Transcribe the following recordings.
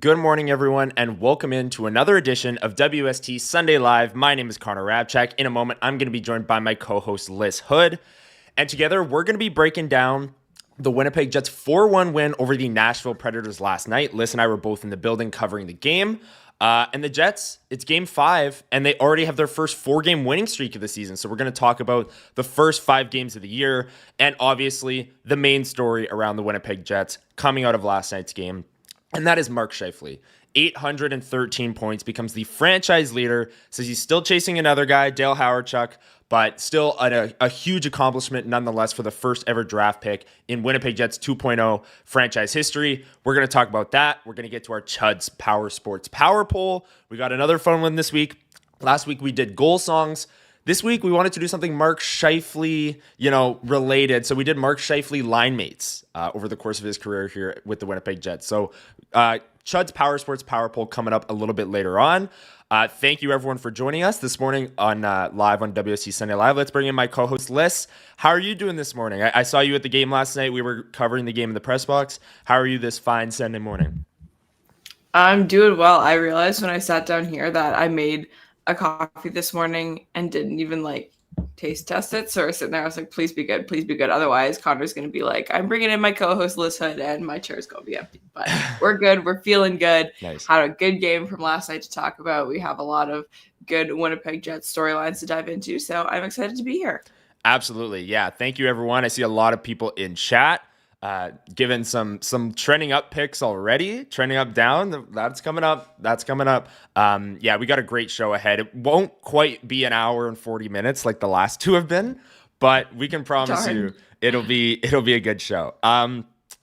Good morning, everyone, and welcome into another edition of WST Sunday Live. My name is Connor Hrabchak. In a moment, I'm going to be joined by my co-host, Lyss Houde. And together, we're going to be breaking down the Winnipeg Jets 4-1 win over the Nashville Predators last night. Lyss and I were both in the building covering the game. And the Jets, it's game 5, and they already have their first 4-game winning streak of the season. So we're going to talk about the first 5 games of the year, and obviously the main story around the Winnipeg Jets coming out of last night's game. And that is Mark Scheifele. 813 points, becomes the franchise leader, says he's still chasing another guy, Dale Hrabchak, but still a huge accomplishment nonetheless for the first ever draft pick in Winnipeg Jets 2.0 franchise history. We're going to talk about that. We're going to get to our Chud's PowerSports Power Poll. We got another fun one this week. Last week we did goal songs. This week, we wanted to do something Mark Scheifele, related. So we did Mark Scheifele line mates over the course of his career here with the Winnipeg Jets. So Chud's PowerSports Power Poll coming up a little bit later on. Thank you, everyone, for joining us this morning on live on WST Sunday Live. Let's bring in my co-host, Lyss. How are you doing this morning? I saw you at the game last night. We were covering the game in the press box. How are you this fine Sunday morning? I'm doing well. I realized when I sat down here that I made a coffee this morning and didn't even taste test it. So I was sitting there, I was like, please be good, please be good. Otherwise, Connor's going to be like, I'm bringing in my co-host, Lyss Houde, and my chair's going to be empty. But we're good. We're feeling good. Nice. Had a good game from last night to talk about. We have a lot of good Winnipeg Jets storylines to dive into. So I'm excited to be here. Absolutely. Yeah. Thank you, everyone. I see a lot of people in chat. Given some trending up picks already, trending up down. That's coming up. Yeah, we got a great show ahead. It won't quite be an hour and 40 minutes like the last two have been, but we can promise you it'll be a good show.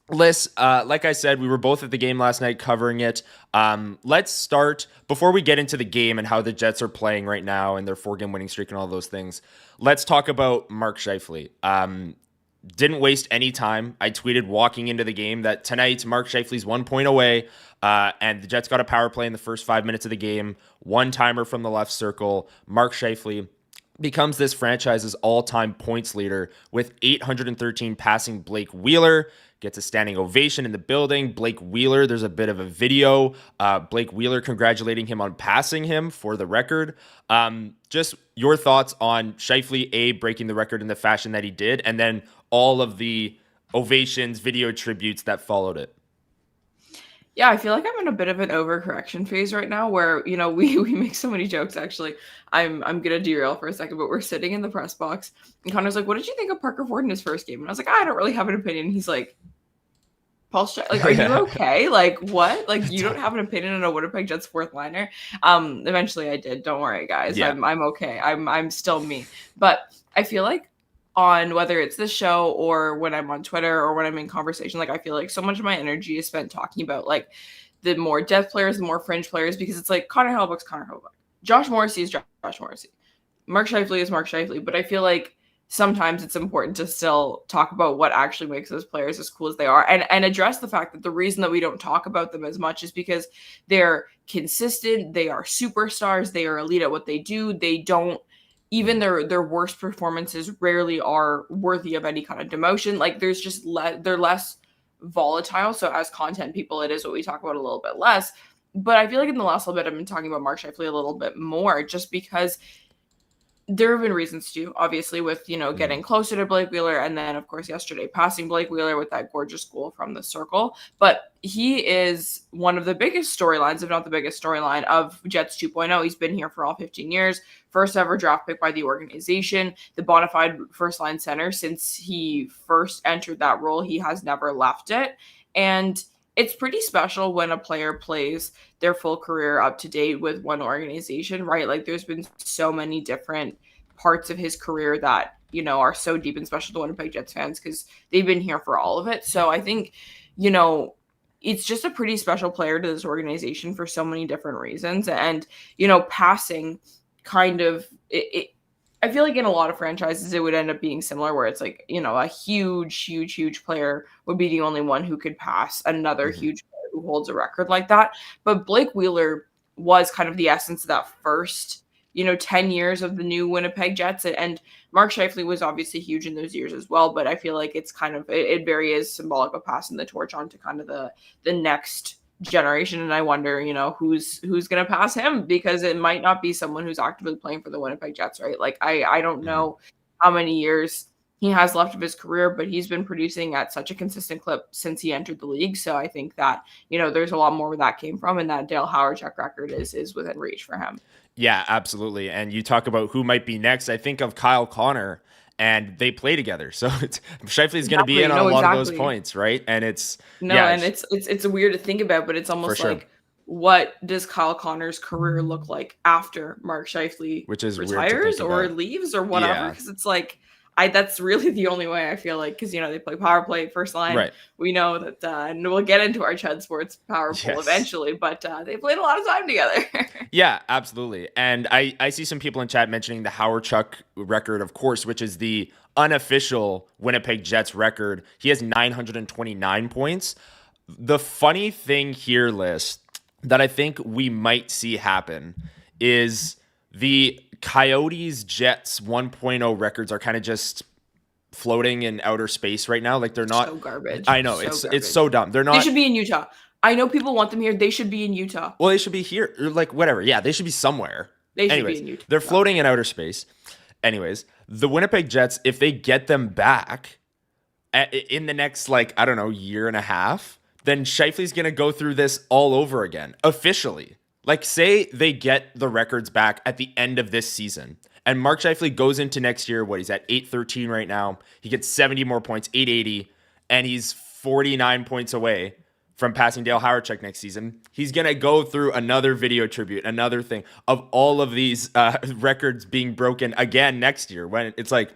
Lyss, like I said, we were both at the game last night covering it. Let's start before we get into the game and how the Jets are playing right now and their 4-game winning streak and all those things. Let's talk about Mark Scheifele. Didn't waste any time. I tweeted walking into the game that tonight Mark Scheifele's 1 point away, and the Jets got a power play in the first 5 minutes of the game. One-timer from the left circle. Mark Scheifele becomes this franchise's all-time points leader with 813, passing Blake Wheeler. Gets a standing ovation in the building. Blake Wheeler, there's a bit of a video. Blake Wheeler congratulating him on passing him for the record. Just your thoughts on Scheifele, breaking the record in the fashion that he did, and then all of the ovations, video tributes that followed it. Yeah, I feel like I'm in a bit of an overcorrection phase right now where, we make so many jokes, actually. I'm going to derail for a second, but we're sitting in the press box, and Connor's like, what did you think of Parker Ford in his first game? And I was like, I don't really have an opinion. And he's like, Paul, are you okay? What? You don't have an opinion on a Winnipeg Jets fourth liner? Eventually I did. Don't worry, guys. Yeah. I'm okay. I'm still me. But I feel like on whether it's this show or when I'm on Twitter or when I'm in conversation, I feel like so much of my energy is spent talking about the more depth players, the more fringe players, because it's like Connor Hellebuyck's Connor Hellebuyck. Josh Morrissey is Josh Morrissey. Mark Scheifele is Mark Scheifele. But I feel like sometimes it's important to still talk about what actually makes those players as cool as they are and address the fact that the reason that we don't talk about them as much is because they're consistent, they are superstars, they are elite at what they do. They don't, even their worst performances rarely are worthy of any kind of demotion. There's just they're less volatile. So as content people, it is what we talk about a little bit less. But I feel like in the last little bit, I've been talking about Mark Scheifele a little bit more just because there have been reasons to, obviously, with, getting closer to Blake Wheeler. And then, of course, yesterday passing Blake Wheeler with that gorgeous goal from the circle. But he is one of the biggest storylines, if not the biggest storyline of Jets 2.0. He's been here for all 15 years. First ever draft pick by the organization. The bona fide first line center since he first entered that role. He has never left it. And it's pretty special when a player plays their full career up to date with one organization, right? There's been so many different parts of his career that, are so deep and special to Winnipeg Jets fans because they've been here for all of it. So I think, it's just a pretty special player to this organization for so many different reasons. And, passing kind of I feel like in a lot of franchises, it would end up being similar where it's a huge player would be the only one who could pass another huge player who holds a record like that. But Blake Wheeler was kind of the essence of that first, 10 years of the new Winnipeg Jets. And Mark Scheifele was obviously huge in those years as well. But I feel like it's kind of, it very is symbolic of passing the torch on to kind of the next generation. And I wonder, who's going to pass him, because it might not be someone who's actively playing for the Winnipeg Jets, right? Like, I don't know how many years he has left of his career, but he's been producing at such a consistent clip since he entered the league. So I think that, there's a lot more where that came from, and that Dale Hrabchak record is within reach for him. Yeah, absolutely. And you talk about who might be next. I think of Kyle Connor, and they play together. So Scheifele is going to be in on a lot of those points, right? And it's and it's weird to think about, but it's almost like, what does Kyle Connor's career look like after Mark Scheifele retires or leaves or whatever? Because it's like, that's really the only way, I feel like, because they play power play first line. Right. We know that, and we'll get into our Chud Sports power pool eventually, but they played a lot of time together. Yeah, absolutely. And I see some people in chat mentioning the Hrabchak record, of course, which is the unofficial Winnipeg Jets record. He has 929 points. The funny thing here, Lyss, that I think we might see happen is the Coyotes Jets 1.0 records are kind of just floating in outer space right now. Like, they're not so garbage. I know, it's so dumb. They're not. They should be in Utah. I know people want them here. They should be in Utah. Well, they should be here, or like whatever. Yeah, they should be somewhere. They should be in Utah. They're floating in outer space. Anyways, the Winnipeg Jets, if they get them back in the next, year and a half, then Scheifele's going to go through this all over again, officially. Like, say they get the records back at the end of this season, and Mark Scheifele goes into next year, he's at 813 right now. He gets 70 more points, 880, and he's 49 points away from passing Dale Hrabchak next season. He's going to go through another video tribute, another thing of all of these records being broken again next year, when it's like,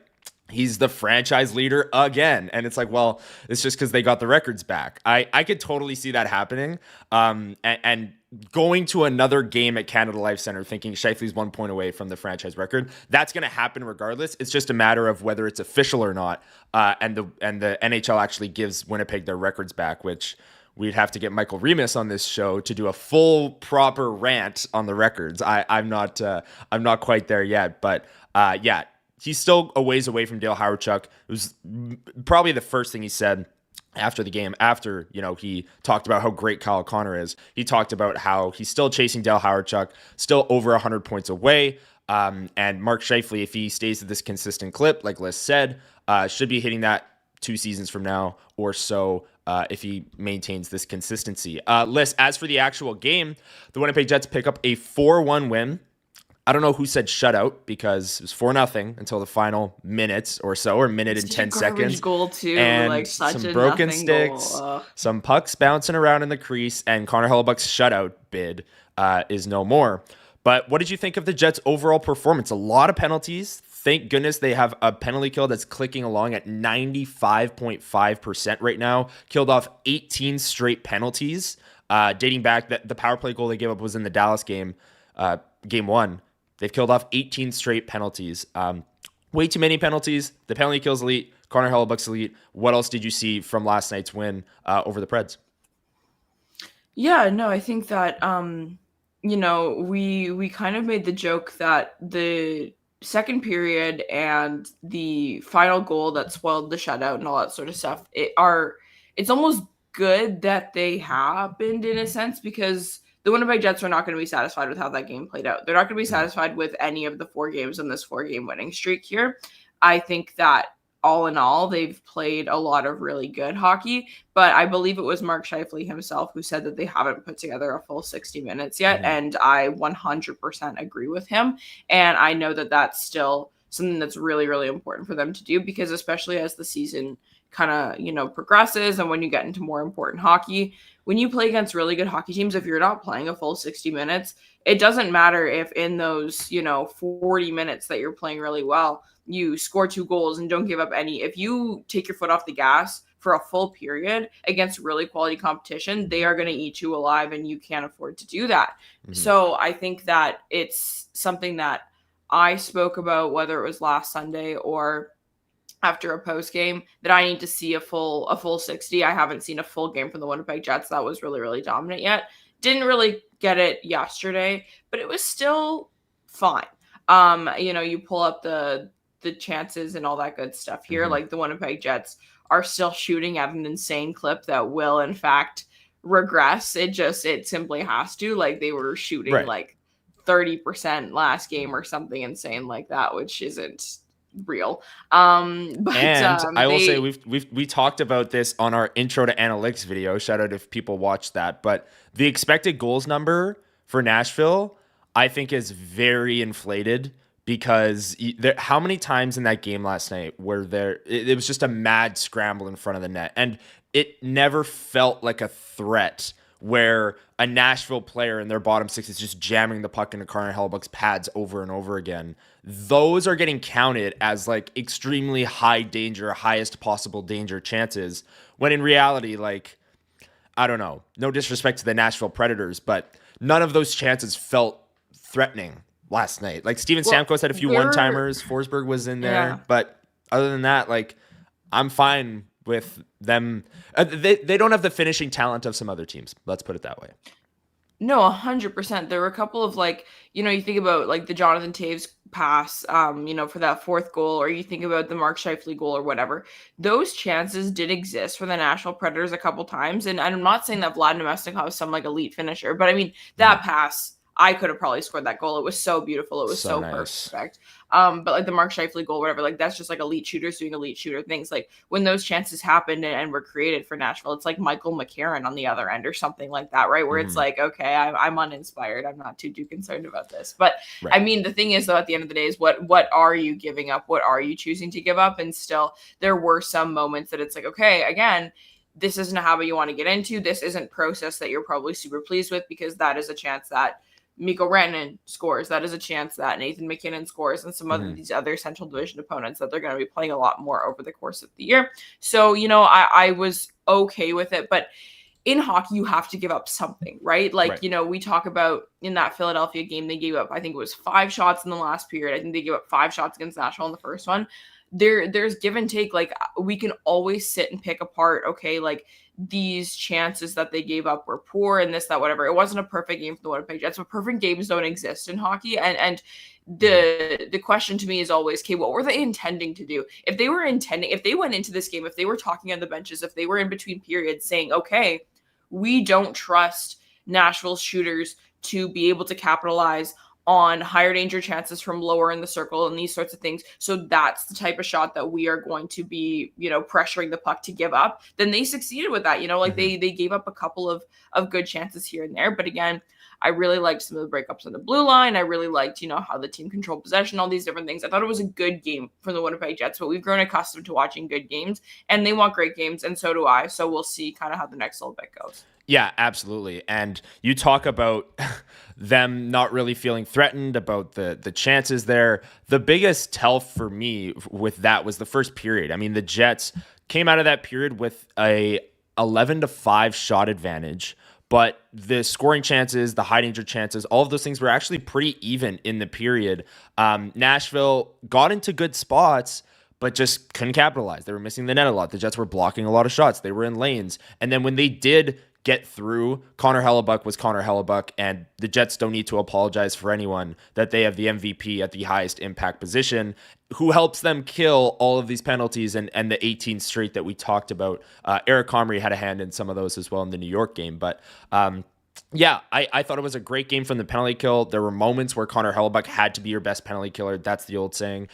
he's the franchise leader again. And it's like, well, it's just because they got the records back. I could totally see that happening. And going to another game at Canada Life Center thinking Scheifele's 1 point away from the franchise record, that's going to happen regardless. It's just a matter of whether it's official or not. And the NHL actually gives Winnipeg their records back, which we'd have to get Michael Remus on this show to do a full proper rant on the records. I'm not quite there yet, but yeah. He's still a ways away from Dale Hrabchak. It was probably the first thing he said after the game, after, he talked about how great Kyle Connor is. He talked about how he's still chasing Dale Hrabchak, still over 100 points away. And Mark Scheifele, if he stays at this consistent clip, like Lyss said, should be hitting that 2 seasons from now or so, if he maintains this consistency. Lyss, as for the actual game, the Winnipeg Jets pick up a 4-1 win. I don't know who said shutout, because it was 4-0 until the final minutes or so, or minute and 10 seconds. Goal too, and such some a broken sticks, some pucks bouncing around in the crease, and Connor Hellebuyck's shutout bid is no more. But what did you think of the Jets' overall performance? A lot of penalties. Thank goodness they have a penalty kill that's clicking along at 95.5% right now. Killed off 18 straight penalties, dating back. That the power play goal they gave up was in the Dallas game, game 1. They've killed off 18 straight penalties. Way too many penalties. The penalty kill's elite. Connor Hellebuyck's elite. What else did you see from last night's win over the Preds? Yeah, no, I think that, we kind of made the joke that the second period and the final goal that spoiled the shutout and all that sort of stuff, it's almost good that they happened in a sense, because the Winnipeg Jets are not going to be satisfied with how that game played out. They're not going to be satisfied with any of the 4 games in this 4-game winning streak here. I think that all in all, they've played a lot of really good hockey, but I believe it was Mark Scheifele himself who said that they haven't put together a full 60 minutes yet, and I 100% agree with him. And I know that that's still something that's really, really important for them to do, because especially as the season kind of, progresses, and when you get into more important hockey, when you play against really good hockey teams, if you're not playing a full 60 minutes, it doesn't matter if in those, 40 minutes that you're playing really well, you score 2 goals and don't give up any. If you take your foot off the gas for a full period against really quality competition, they are going to eat you alive, and you can't afford to do that. Mm-hmm. So I think that it's something that I spoke about, whether it was last Sunday or after a post game, that I need to see a full 60. I haven't seen a full game from the Winnipeg Jets that was really, really dominant yet. Didn't really get it yesterday, but it was still fine. You pull up the chances and all that good stuff here. Mm-hmm. Like, the Winnipeg Jets are still shooting at an insane clip that will, in fact, regress. It simply has to. Like, they were shooting Right. like 30% last game or something insane like that, which isn't real. But And I will say they we talked about this on our intro to analytics video. Shout out if people watched that. But the expected goals number for Nashville, I think, is very inflated because how many times in that game last night were there? It was just a mad scramble in front of the net, and it never felt like a threat where a Nashville player in their bottom six is just jamming the puck into Connor Hellebuck's pads over and over again. Those are getting counted as like extremely high danger, highest possible danger chances, when in reality, like, I don't know, no disrespect to the Nashville Predators, but none of those chances felt threatening last night. Like, Steven Stamkos had a few one-timers, Forsberg was in there, Yeah. but other than that, like, I'm fine with them. They don't have the finishing talent of some other teams. Let's put it that way. No, 100%. There were a couple of, like, you think about like the Jonathan Toews pass, for that fourth goal, or you think about the Mark Scheifele goal or whatever. Those chances did exist for the Nashville Predators a couple times, and I'm not saying that Vlad Namestnikov is some like elite finisher, but I mean that pass. I could have probably scored that goal. It was so beautiful. It was so nice. perfect. But like the Mark Scheifele goal, whatever, like that's just like elite shooters doing elite shooter things. Like when those chances happened and were created for Nashville, it's like Michael McCarron on the other end or something like that, right? Where it's like, okay, I'm uninspired. I'm not too concerned about this. But Right. I mean, the thing is, though, at the end of the day, is what are you giving up? What are you choosing to give up? And still, there were some moments that it's like, okay, again, this isn't a habit you want to get into. This isn't process that you're probably super pleased with, because that is a chance that Mikko Rantanen scores. That is a chance that Nathan MacKinnon scores, and some of these other Central Division opponents that they're going to be playing a lot more over the course of the year. So, I was okay with it, but in hockey, you have to give up something, right? Like, Right. We talk about in that Philadelphia game, they gave up, I think it was 5 shots in the last period. I think they gave up 5 shots against Nashville in the first one. There's give and take. Like, we can always sit and pick apart, okay, like, these chances that they gave up were poor and this, that, whatever. It wasn't a perfect game for the Winnipeg Jets, but perfect games don't exist in hockey. And the question to me is always, okay, what were they intending to do? If they went into this game, if they were talking on the benches, if they were in between periods saying, okay, we don't trust Nashville's shooters to be able to capitalize on higher danger chances from lower in the circle and these sorts of things. So that's the type of shot that we are going to be, pressuring the puck to give up. Then they succeeded with that, like they gave up a couple of good chances here and there. But again, I really liked some of the breakups on the blue line. I really liked, how the team controlled possession, all these different things. I thought it was a good game from the Winnipeg Jets, but we've grown accustomed to watching good games, and they want great games, and so do I. So we'll see kind of how the next little bit goes. Yeah, absolutely. And you talk about them not really feeling threatened, about the chances there. The biggest tell for me with that was the first period. I mean, the Jets came out of that period with a 11-5 shot advantage, but the scoring chances, the high danger chances, all of those things were actually pretty even in the period. Nashville got into good spots, but just couldn't capitalize. They were missing the net a lot. The Jets were blocking a lot of shots. They were in lanes. And then when they did get through, Connor Hellebuck was Connor Hellebuck, and the Jets don't need to apologize for anyone that they have the MVP at the highest impact position, who helps them kill all of these penalties and the 18 straight that we talked about. Eric Comrie had a hand in some of those as well in the New York game, but yeah, I thought it was a great game from the penalty kill. There were moments where Connor Hellebuck had to be your best penalty killer. That's the old saying.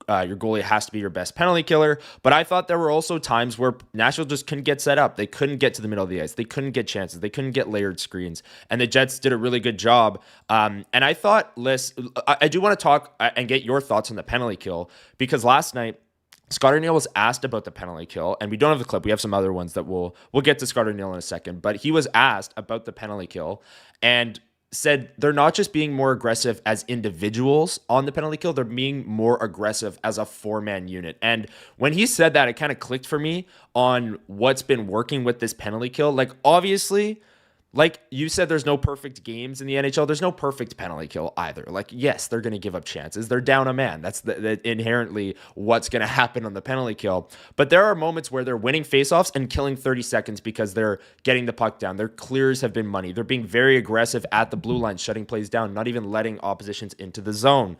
Your goalie has to be your best penalty killer. But I thought there were also times where Nashville just couldn't get set up. They couldn't get to the middle of the ice. They couldn't get chances. They couldn't get layered screens. And the Jets did a really good job. And I thought, Lyss, I do want to talk and get your thoughts on the penalty kill, because last night, Scott O'Neill was asked about the penalty kill, and we don't have the clip. We have some other ones that we'll get to Scott O'Neill in a second. But he was asked about the penalty kill and said they're not just being more aggressive as individuals on the penalty kill, they're being more aggressive as a 4-man unit. And when he said that, it kind of clicked for me on what's been working with this penalty kill. Like, obviously, like you said, there's no perfect games in the NHL. There's no perfect penalty kill either. Like, yes, they're going to give up chances. They're down a man. That's the inherently what's going to happen on the penalty kill. But there are moments where they're winning faceoffs and killing 30 seconds because they're getting the puck down. Their clears have been money. They're being very aggressive at the blue line, shutting plays down, not even letting oppositions into the zone.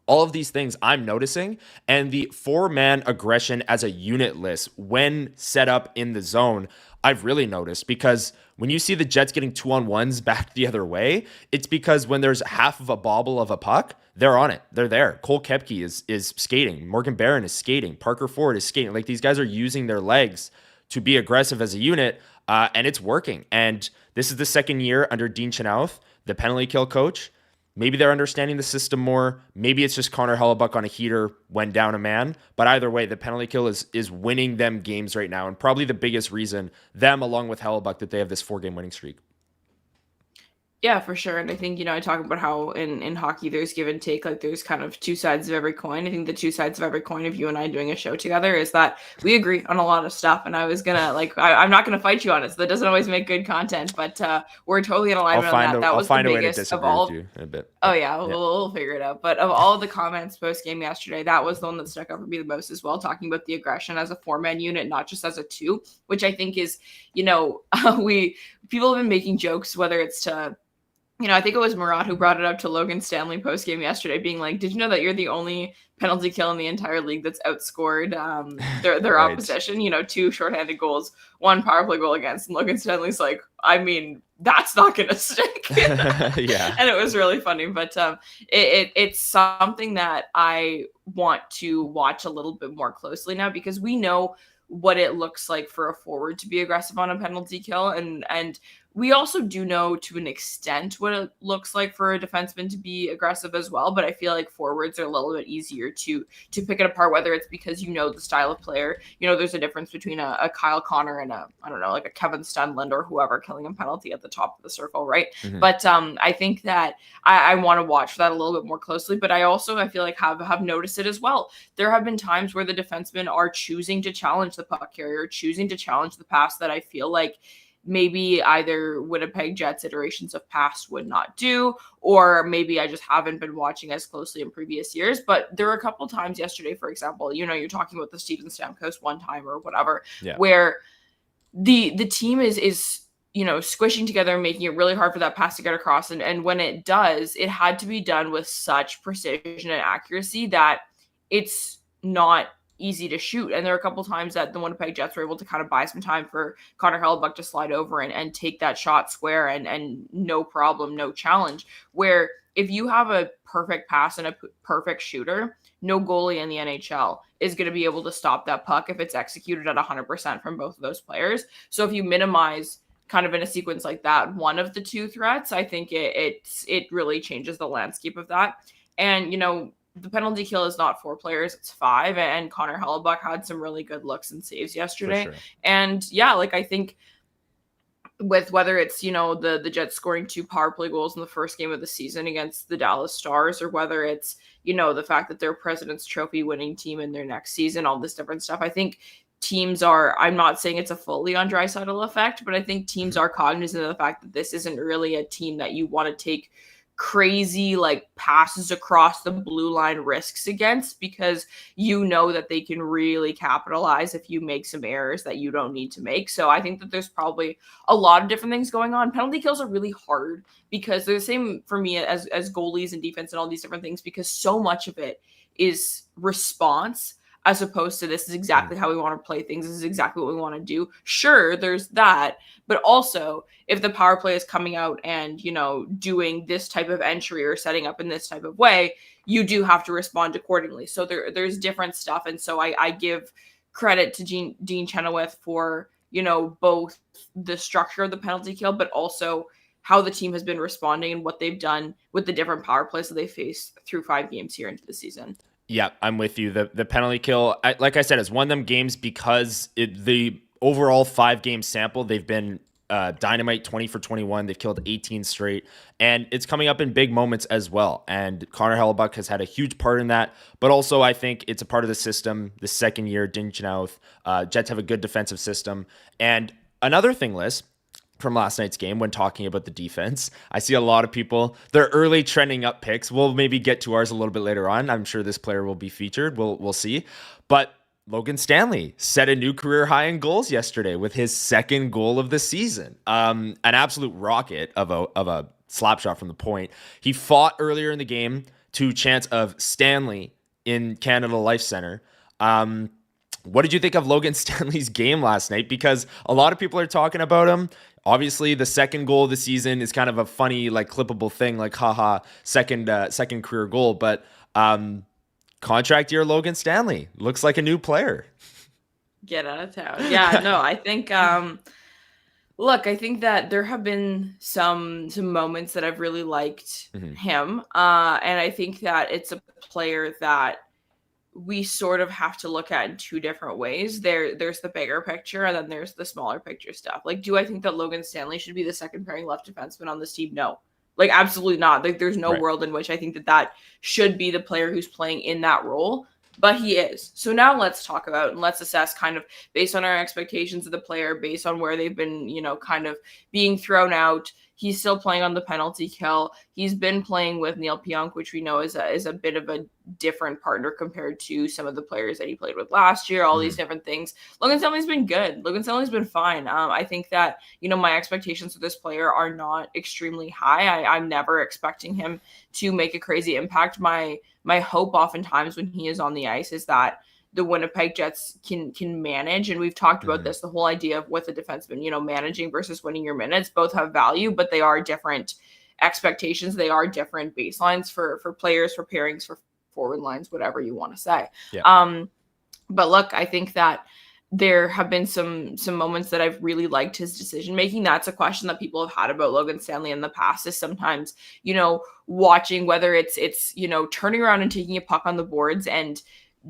All of these things I'm noticing, and the 4-man aggression as a unit list when set up in the zone, I've really noticed, because when you see the Jets getting 2-on-1s back the other way, it's because when there's half of a bobble of a puck, they're on it. They're there. Cole Koepke is skating. Morgan Barron is skating. Parker Ford is skating. Like, these guys are using their legs to be aggressive as a unit, and it's working. And this is the second year under Dean Chenoweth, the penalty kill coach. Maybe they're understanding the system more. Maybe it's just Connor Hellebuck on a heater when down a man. But either way, the penalty kill is winning them games right now, and probably the biggest reason, them along with Hellebuck, that they have this 4-game winning streak. Yeah, for sure. And I think, I talk about how in hockey there's give and take, like there's kind of two sides of every coin. I think the two sides of every coin of you and I doing a show together is that we agree on a lot of stuff. And I was going to, I'm not going to fight you on it. So that doesn't always make good content, but we're totally in alignment on that. That was the biggest of all. You in a bit. Oh, yeah, we'll figure it out. But of all of the comments post-game yesterday, that was the one that stuck out for me the most as well, talking about the aggression as a 4-man unit, not just as a 2, which I think is, people have been making jokes, whether it's to, I think it was Murat who brought it up to Logan Stanley post-game yesterday, being like, did you know that you're the only penalty kill in the entire league that's outscored their right. opposition? 2 shorthanded goals, 1 power play goal against. And Logan Stanley's like, I mean, that's not going to stick. Yeah. And it was really funny. But it's something that I want to watch a little bit more closely now, because we know what it looks like for a forward to be aggressive on a penalty kill. And we also do know to an extent what it looks like for a defenseman to be aggressive as well. But I feel like forwards are a little bit easier to pick it apart, whether it's because the style of player. There's a difference between a Kyle Connor and like a Kevin Stenlund or whoever killing a penalty at the top of the circle, right? Mm-hmm. But I think that I want to watch that a little bit more closely. But I feel like have noticed it as well. There have been times where the defensemen are choosing to challenge the puck carrier, choosing to challenge the pass that I feel like maybe either Winnipeg Jets iterations of past would not do, or maybe I just haven't been watching as closely in previous years. But there were a couple times yesterday, for example, you're talking about the Steven Stamkos one time or whatever, where the team is squishing together and making it really hard for that pass to get across. And when it does, it had to be done with such precision and accuracy that it's not easy to shoot. And there are a couple times that the Winnipeg Jets were able to kind of buy some time for Connor Hellebuck to slide over and take that shot square and no problem, no challenge. Where if you have a perfect pass and a perfect shooter, no goalie in the NHL is going to be able to stop that puck if it's executed at 100% from both of those players. So if you minimize kind of in a sequence like that, one of the 2 threats, I think it really changes the landscape of that. And, the penalty kill is not 4 players, it's 5. And Connor Hellebuck had some really good looks and saves yesterday. Sure. And I think with whether it's, the Jets scoring 2 power play goals in the first game of the season against the Dallas Stars, or whether it's, the fact that they're President's Trophy winning team in their next season, all this different stuff. I think teams are, I'm not saying it's a fully on Draisaitl effect, but I think teams are cognizant of the fact that this isn't really a team that you want to take crazy passes across the blue line risks against, because that they can really capitalize if you make some errors that you don't need to make. So I think that there's probably a lot of different things going on. Penalty kills are really hard because they're the same for me as goalies and defense and all these different things, because so much of it is response as opposed to this is exactly how we want to play things. This is exactly what we want to do. Sure, there's that. But also, if the power play is coming out and, doing this type of entry or setting up in this type of way, you do have to respond accordingly. So there's different stuff. And so I give credit to Dean Chenoweth for, both the structure of the penalty kill, but also how the team has been responding and what they've done with the different power plays that they faced through 5 games here into the season. Yeah, I'm with you. The penalty kill, like I said, has won them games because the overall 5-game sample, they've been dynamite, 20 for 21. They've killed 18 straight, and it's coming up in big moments as well. And Connor Hellebuck has had a huge part in that, but also I think it's a part of the system. The second year, Dean Chenoweth, Jets have a good defensive system. And another thing, Liz, from last night's game, when talking about the defense, I see a lot of people, their early trending up picks. We'll maybe get to ours a little bit later on. I'm sure this player will be featured. We'll see. But Logan Stanley set a new career high in goals yesterday with his 2nd goal of the season. An absolute rocket of a slap shot from the point. He fought earlier in the game to chants of Stanley in Canada Life Center. What did you think of Logan Stanley's game last night? Because a lot of people are talking about him. Obviously, the second goal of the season is kind of a funny, like, clippable thing, like, haha, second career goal. But contract year Logan Stanley looks like a new player. Get out of town. Yeah, no, I think look, I think that there have been some moments that I've really liked him. And I think that it's a player that we sort of have to look at in two different ways. There's the bigger picture, and then there's the smaller picture stuff. Like, do I think that Logan Stanley should be the second pairing left defenseman on this team? No. Like, absolutely not. Like, there's no world in which I think that should be the player who's playing in that role. But he is. So now let's talk about and let's assess kind of based on our expectations of the player, based on where they've been, kind of being thrown out. He's still playing on the penalty kill. He's been playing with Neil Pionk, which we know is a bit of a different partner compared to some of the players that he played with last year, all these different things. Logan Stanley's been good. Logan Stanley's been fine. I think that, my expectations for this player are not extremely high. I'm never expecting him to make a crazy impact. My hope oftentimes when he is on the ice is that the Winnipeg Jets can manage. And we've talked about this, the whole idea of with a defenseman, managing versus winning your minutes, both have value, but they are different expectations. They are different baselines for players, for pairings, for forward lines, whatever you want to say. Yeah. But look, I think that there have been some moments that I've really liked his decision making. That's a question that people have had about Logan Stanley in the past, is sometimes, watching whether it's turning around and taking a puck on the boards and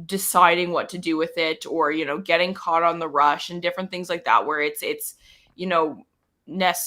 deciding what to do with it, or getting caught on the rush and different things like that, where it's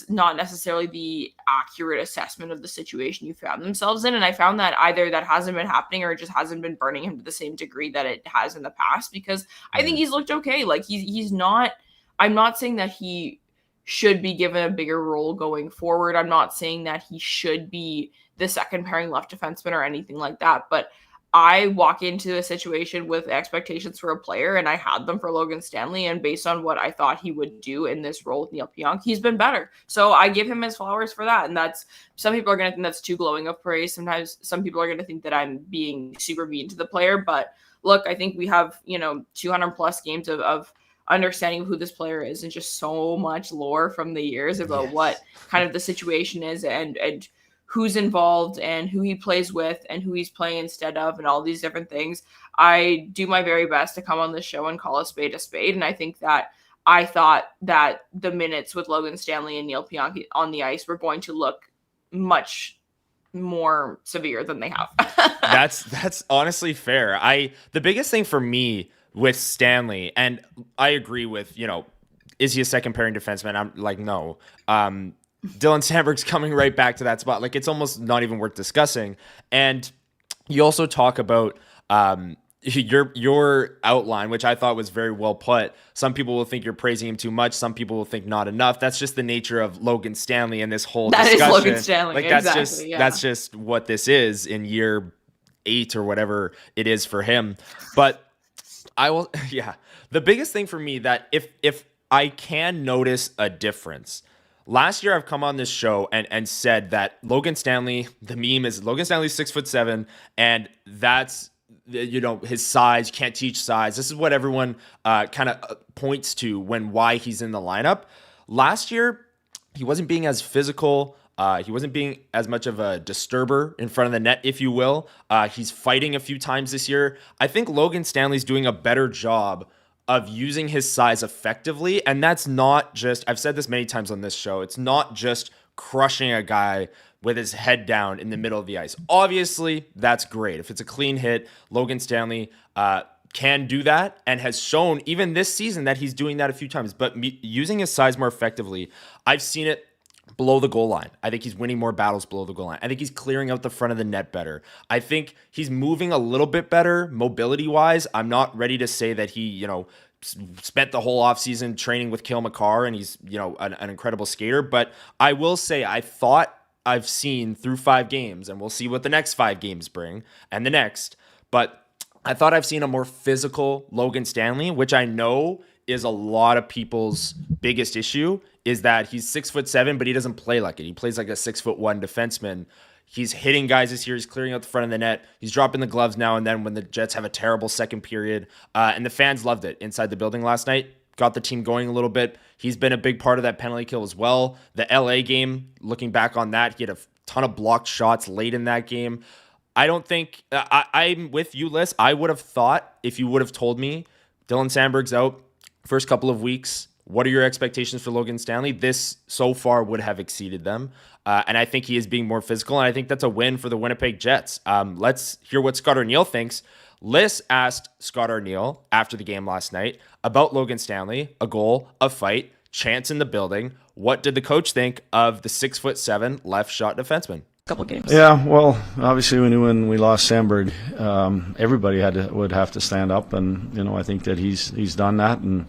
not necessarily the accurate assessment of the situation you found themselves in. And I found that either that hasn't been happening or it just hasn't been burning him to the same degree that it has in the past, because I think he's looked okay. Like he's not, I'm not saying that he should be given a bigger role going forward. I'm not saying that he should be the second pairing left defenseman or anything like that, but I walk into a situation with expectations for a player, and I had them for Logan Stanley. And based on what I thought he would do in this role with Neil Pionk, he's been better. So I give him his flowers for that. And that's, some people are going to think that's too glowing of praise. Sometimes some people are going to think that I'm being super mean to the player. But look, I think we have, 200 plus games of understanding who this player is, and just so much lore from the years about what kind of the situation is and who's involved and who he plays with and who he's playing instead of and all these different things. I do my very best to come on this show and call a spade a spade. And I think that I thought that the minutes with Logan Stanley and Neil Pionk on the ice were going to look much more severe than they have. That's honestly fair. The biggest thing for me with Stanley, and I agree with, is he a second pairing defenseman? I'm like, no. Dylan Sandberg's coming right back to that spot. Like, it's almost not even worth discussing. And you also talk about your outline, which I thought was very well put. Some people will think you're praising him too much. Some people will think not enough. That's just the nature of Logan Stanley and this whole discussion. That is Logan Stanley. Like, that's just what this is in year 8 or whatever it is for him. But the biggest thing for me that if I can notice a difference. Last year, I've come on this show and said that Logan Stanley, the meme is Logan Stanley's 6'7", and that's, his size. You can't teach size. This is what everyone kind of points to why he's in the lineup. Last year, he wasn't being as physical. He wasn't being as much of a disturber in front of the net, if you will. He's fighting a few times this year. I think Logan Stanley's doing a better job of using his size effectively. And that's not just, I've said this many times on this show, it's not just crushing a guy with his head down in the middle of the ice. Obviously, that's great. If it's a clean hit, Logan Stanley can do that and has shown even this season that he's doing that a few times. But using his size more effectively, I've seen it below the goal line. I think he's winning more battles below the goal line. I think he's clearing out the front of the net better. I think he's moving a little bit better mobility-wise. I'm not ready to say that he, spent the whole offseason training with Cale Makar and he's, an incredible skater. But I will say I thought I've seen through 5 games, and we'll see what the next 5 games bring and the next. But I thought I've seen a more physical Logan Stanley, which I know is a lot of people's biggest issue, is that he's 6'7", but he doesn't play like it. He plays like a 6'1" defenseman. He's hitting guys this year. He's clearing out the front of the net. He's dropping the gloves now and then when the Jets have a terrible second period. And the fans loved it inside the building last night. Got the team going a little bit. He's been a big part of that penalty kill as well. The LA game, looking back on that, he had a ton of blocked shots late in that game. I don't think I'm with you, Lyss. I would have thought if you would have told me Dylan Sandberg's out first couple of weeks, what are your expectations for Logan Stanley? This so far would have exceeded them. And I think he is being more physical, and I think that's a win for the Winnipeg Jets. Let's hear what Scott Arniel thinks. Lyss asked Scott Arniel after the game last night about Logan Stanley, a goal, a fight, chance in the building. What did the coach think of the 6'7" left shot defenseman? Couple games. Yeah, well, obviously we knew when we lost Sandberg, everybody would have to stand up, and I think that he's done that, and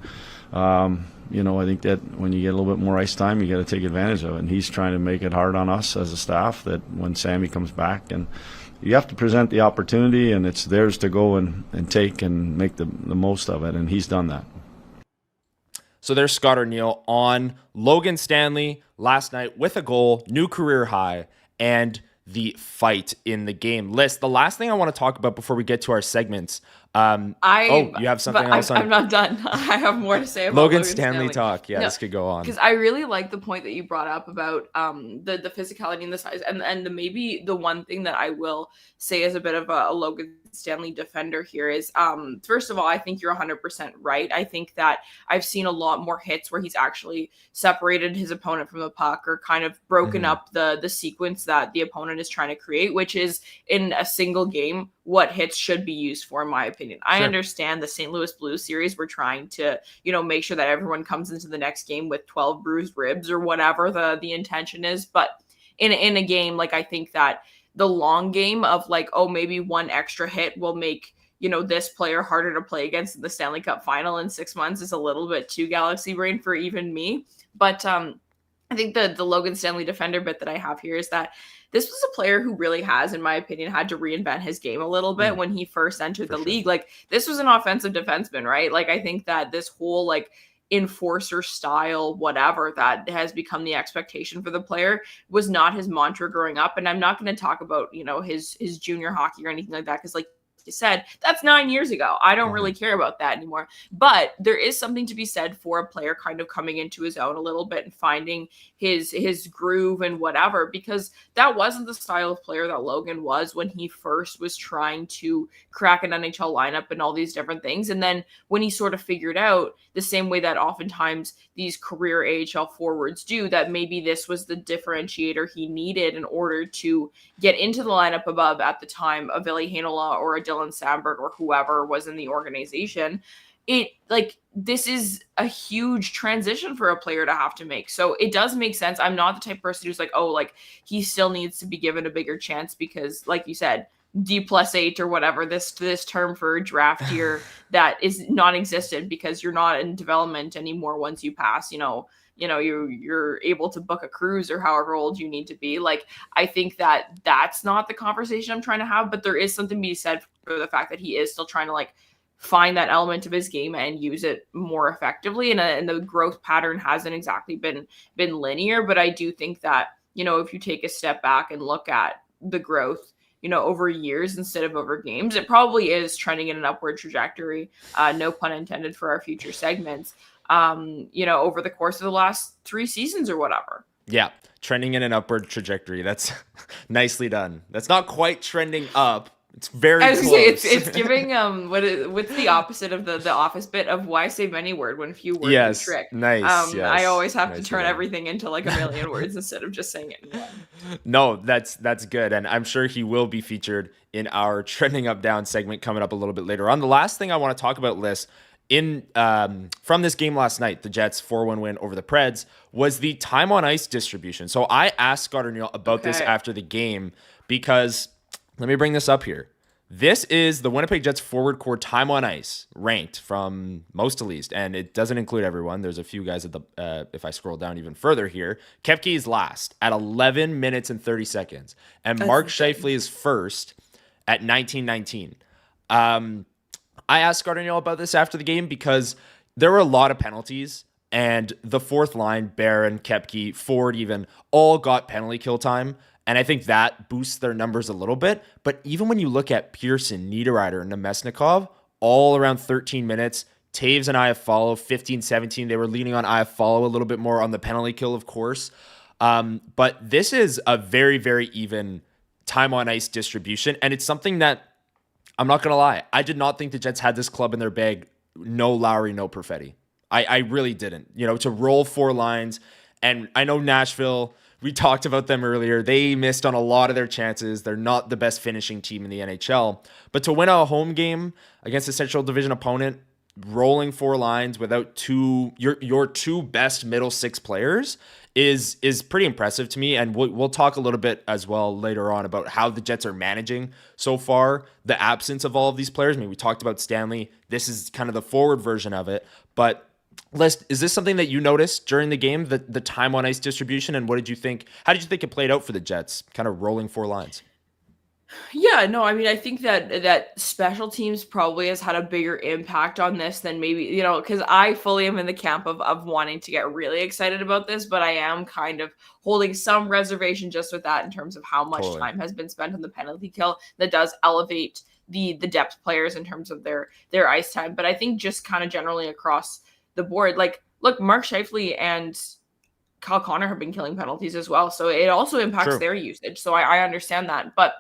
I think that when you get a little bit more ice time, you got to take advantage of it, and he's trying to make it hard on us as a staff that when Sammy comes back, and you have to present the opportunity, and it's theirs to go and take and make the most of it, and he's done that. So there's Scott Arniel on Logan Stanley last night with a goal, new career high, and the fight in the game. Lyss, the last thing I want to talk about before we get to our segments. You have something else on? I'm not done. I have more to say about Logan Stanley talk. Yeah, this could go on. Because I really like the point that you brought up about the physicality and the size, and maybe the one thing that I will say as a bit of a Logan Stanley defender here is, first of all, I think you're 100% right. I think that I've seen a lot more hits where he's actually separated his opponent from the puck or kind of broken up the sequence that the opponent is trying to create, which is in a single game what hits should be used for, in my opinion. I understand the St. Louis Blues series. We're trying to, make sure that everyone comes into the next game with 12 bruised ribs or whatever the intention is. But in a game, I think that the long game of maybe one extra hit will make, this player harder to play against in the Stanley Cup final in 6 months is a little bit too galaxy brain for even me. But I think the Logan Stanley defender bit that I have here is that this was a player who really has, in my opinion, had to reinvent his game a little bit when he first entered the league. This was an offensive defenseman, right? I think that this whole enforcer style, whatever that has become the expectation for the player was not his mantra growing up. And I'm not going to talk about, his junior hockey or anything like that. Cause you said, that's 9 years ago. I don't really care about that anymore. But there is something to be said for a player kind of coming into his own a little bit and finding his groove and whatever, because that wasn't the style of player that Logan was when he first was trying to crack an NHL lineup and all these different things. And then when he sort of figured out the same way that oftentimes these career AHL forwards do, that maybe this was the differentiator he needed in order to get into the lineup above at the time a Ville Heinola or a Dylan Sandberg or whoever was in the organization. This is a huge transition for a player to have to make. So it does make sense. I'm not the type of person who's he still needs to be given a bigger chance because, like you said, D+8 or whatever, this term for draft year that is non-existent because you're not in development anymore once you pass, you're able to book a cruise or however old you need to be. I think that that's not the conversation I'm trying to have, but there is something to be said for the fact that he is still trying to find that element of his game and use it more effectively. And the growth pattern hasn't exactly been linear, but I do think that, if you take a step back and look at the growth, over years instead of over games, it probably is trending in an upward trajectory. No pun intended for our future segments. Over the course of the last 3 seasons or whatever. Yeah, trending in an upward trajectory. That's nicely done. That's not quite trending up. It's very close. It's giving what's the opposite of the office bit of why say many word when few words is trick. Nice. Yes. I always have to turn everything into a million words instead of just saying it in one. No, that's good. And I'm sure he will be featured in our trending up down segment coming up a little bit later on. The last thing I want to talk about, Lyss, from this game last night, the Jets 4-1 win over the Preds, was the time on ice distribution. So I asked Scott Arniel about this after the game because let me bring this up here. This is the Winnipeg Jets forward core time on ice ranked from most to least, and it doesn't include everyone. There's a few guys at the, if I scroll down even further here, Koepke is last at 11 minutes and 30 seconds, and Mark Scheifele is first at 19:19. I asked Scott Arniel about this after the game because there were a lot of penalties, and the fourth line, Barron, Koepke, Ford even, all got penalty kill time. And I think that boosts their numbers a little bit. But even when you look at Pearson, Niederreiter, and Nemesnikov, all around 13 minutes, Toews and Iafallo, 15, 17. They were leaning on Iafallo a little bit more on the penalty kill, of course. But this is a very, very even time on ice distribution. And it's something that, I'm not going to lie, I did not think the Jets had this club in their bag. No Lowry, no Perfetti. I really didn't. To roll 4 lines. And I know Nashville, we talked about them earlier. They missed on a lot of their chances. They're not the best finishing team in the NHL. But to win a home game against a Central Division opponent, rolling 4 lines without your 2 best middle 6 players is pretty impressive to me. And we'll talk a little bit as well later on about how the Jets are managing so far the absence of all of these players. I mean, we talked about Stanley. This is kind of the forward version of it. But Les, is this something that you noticed during the game, the time on ice distribution, and what did you think? How did you think it played out for the Jets, kind of rolling 4 lines? Yeah, no, I mean, I think that special teams probably has had a bigger impact on this than maybe, because I fully am in the camp of wanting to get really excited about this, but I am kind of holding some reservation just with that in terms of how much time has been spent on the penalty kill. That does elevate the depth players in terms of their ice time. But I think just kind of generally across the board, like, look, Mark Scheifele and Kyle Connor have been killing penalties as well. So it also impacts their usage. So I understand that. But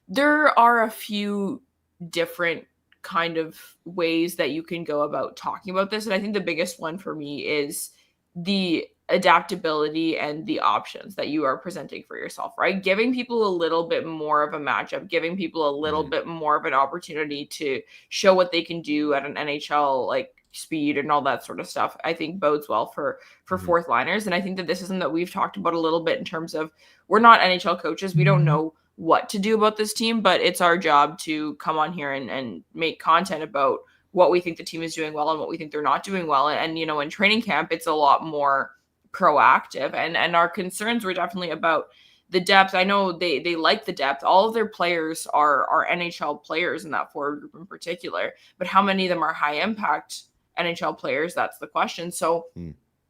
there are a few different kind of ways that you can go about talking about this. And I think the biggest one for me is the adaptability and the options that you are presenting for yourself, right? Giving people a little bit more of a matchup, giving people a little bit more of an opportunity to show what they can do at an NHL like speed and all that sort of stuff, I think bodes well for fourth liners. And I think that this is something that we've talked about a little bit in terms of, we're not NHL coaches. We don't know what to do about this team, but it's our job to come on here and make content about what we think the team is doing well and what we think they're not doing well. And in training camp, it's a lot more proactive, and our concerns were definitely about the depth. I know they like the depth. All of their players are NHL players in that forward group in particular, but how many of them are high impact NHL players? That's the question. So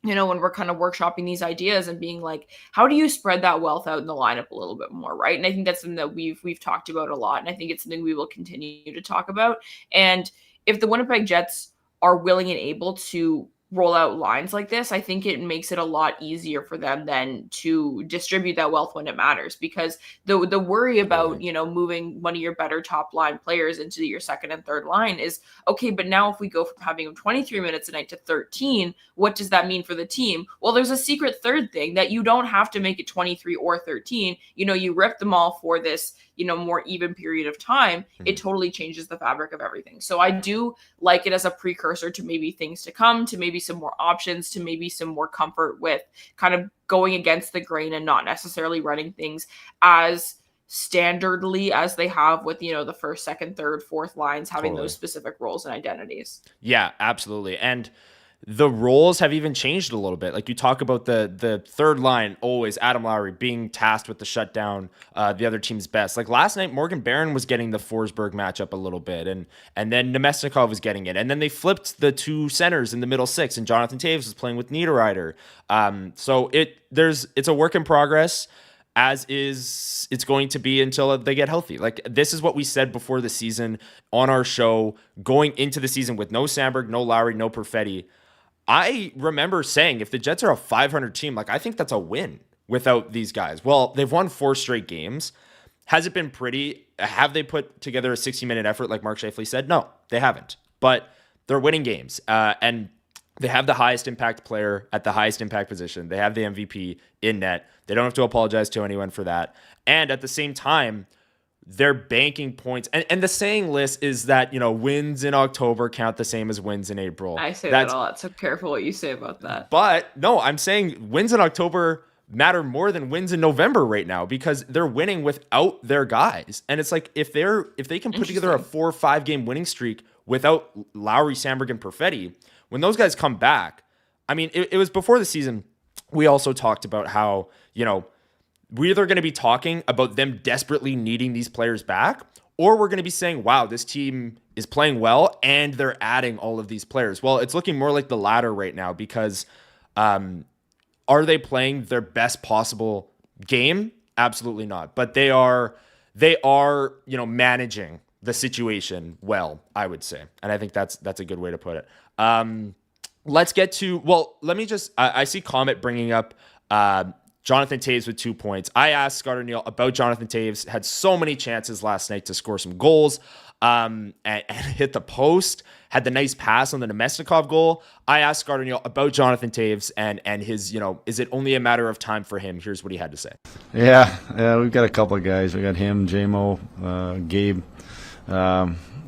when we're kind of workshopping these ideas and being like, how do you spread that wealth out in the lineup a little bit more, right? And I think that's something that we've talked about a lot, and I think it's something we will continue to talk about. And if the Winnipeg Jets are willing and able to roll out lines like this, I think it makes it a lot easier for them then to distribute that wealth when it matters. Because the worry about, moving one of your better top line players into your second and third line is, okay, but now if we go from having them 23 minutes a night to 13, what does that mean for the team? Well, there's a secret third thing that you don't have to make it 23 or 13. You rip them all for this, more even period of time. It totally changes the fabric of everything. So I do like it as a precursor to maybe things to come, to maybe some more options, to maybe some more comfort with kind of going against the grain and not necessarily running things as standardly as they have with, the first, second, third, fourth lines, having those specific roles and identities. Yeah, absolutely. And the roles have even changed a little bit. Like you talk about the third line, always Adam Lowry being tasked with the shutdown, the other team's best. Like last night, Morgan Barron was getting the Forsberg matchup a little bit, and then Nemesnikov was getting it. And then they flipped the 2 centers in the middle 6, and Jonathan Toews was playing with Niederreiter. So it's a work in progress, as is it's going to be until they get healthy. Like this is what we said before the season on our show, going into the season with no Samberg, no Lowry, no Perfetti. I remember saying if the Jets are a 500 team, like I think that's a win without these guys. Well, they've won 4 straight games. Has it been pretty? Have they put together a 60-minute effort like Mark Scheifele said? No, they haven't. But they're winning games. And they have the highest impact player at the highest impact position. They have the MVP in net. They don't have to apologize to anyone for that. And at the same time, they're banking points. And the saying list is that, wins in October count the same as wins in April. I say that a lot, so careful what you say about that. But no, I'm saying wins in October matter more than wins in November right now, because they're winning without their guys. And it's like if they can put together a 4 or 5 game winning streak without Lowry, Samberg, and Perfetti, when those guys come back, I mean, it was before the season. We also talked about how, we're either going to be talking about them desperately needing these players back, or we're going to be saying, wow, this team is playing well and they're adding all of these players. Well, it's looking more like the latter right now, because are they playing their best possible game Absolutely not. But they are, managing the situation well, I would say. And I think that's a good way to put it. Let's get to, let me just, I see Comet bringing up Jonathan Toews with 2 points. I asked Scott O'Neill about Jonathan Toews, had so many chances last night to score some goals and hit the post, had the nice pass on the Nemesnikov goal. I asked Scott O'Neill about Jonathan Toews and his, is it only a matter of time for him? Here's what he had to say. Yeah, we've got a couple of guys. We got him, JMO, Gabe.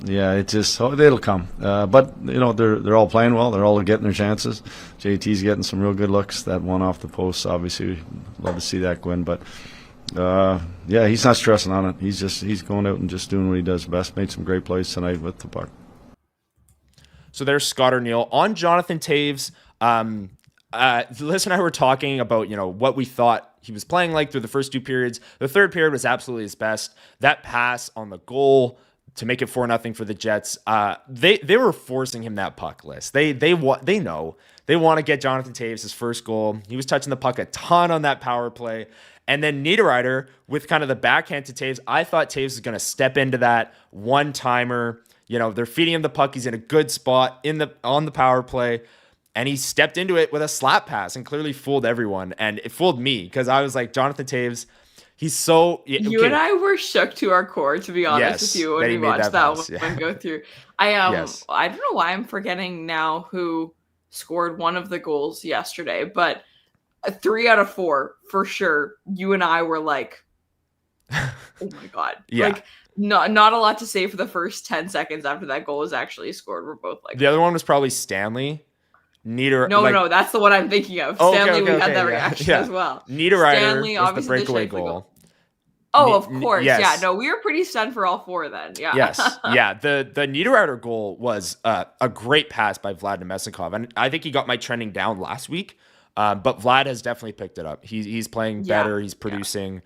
It just it'll come. But they're all playing well. They're all getting their chances. JT's getting some real good looks. That one off the post, obviously, love to see that go in. But he's not stressing on it. He's going out and just doing what he does best. Made some great plays tonight with the puck. So there's Scott O'Neill on Jonathan Toews. Liz and I were talking about what we thought he was playing like through the first 2 periods. The third period was absolutely his best. That pass on the goal to make it 4-0 for the Jets. They were forcing him that puck list. They know they want to get Jonathan Toews his first goal. He was touching the puck a ton on that power play. And then Niederreiter with kind of the backhand to Toews. I thought Toews was going to step into that one-timer. They're feeding him the puck. He's in a good spot on the power play. And he stepped into it with a slap pass and clearly fooled everyone. And it fooled me because I was like, Jonathan Toews, he's so... You and I were shook to our core, to be honest with you, when we watched that one go through. I don't know why I'm forgetting now who scored one of the goals yesterday, but 3 out of 4, for sure, you and I were like, oh my God. Yeah. Like, not a lot to say for the first 10 seconds after that goal was actually scored. We're both like... The other one was probably Stanley. No, that's the one I'm thinking of. Stanley, we had that reaction as well. Niederreiter was the breakaway goal. Oh, of course. Yes. Yeah, no, we were pretty stunned for all 4 then. Yeah. Yes. Yeah. The Niederreiter goal was a great pass by Vlad Nemesnikov. And I think he got my trending down last week. But Vlad has definitely picked it up. He's playing better. He's producing.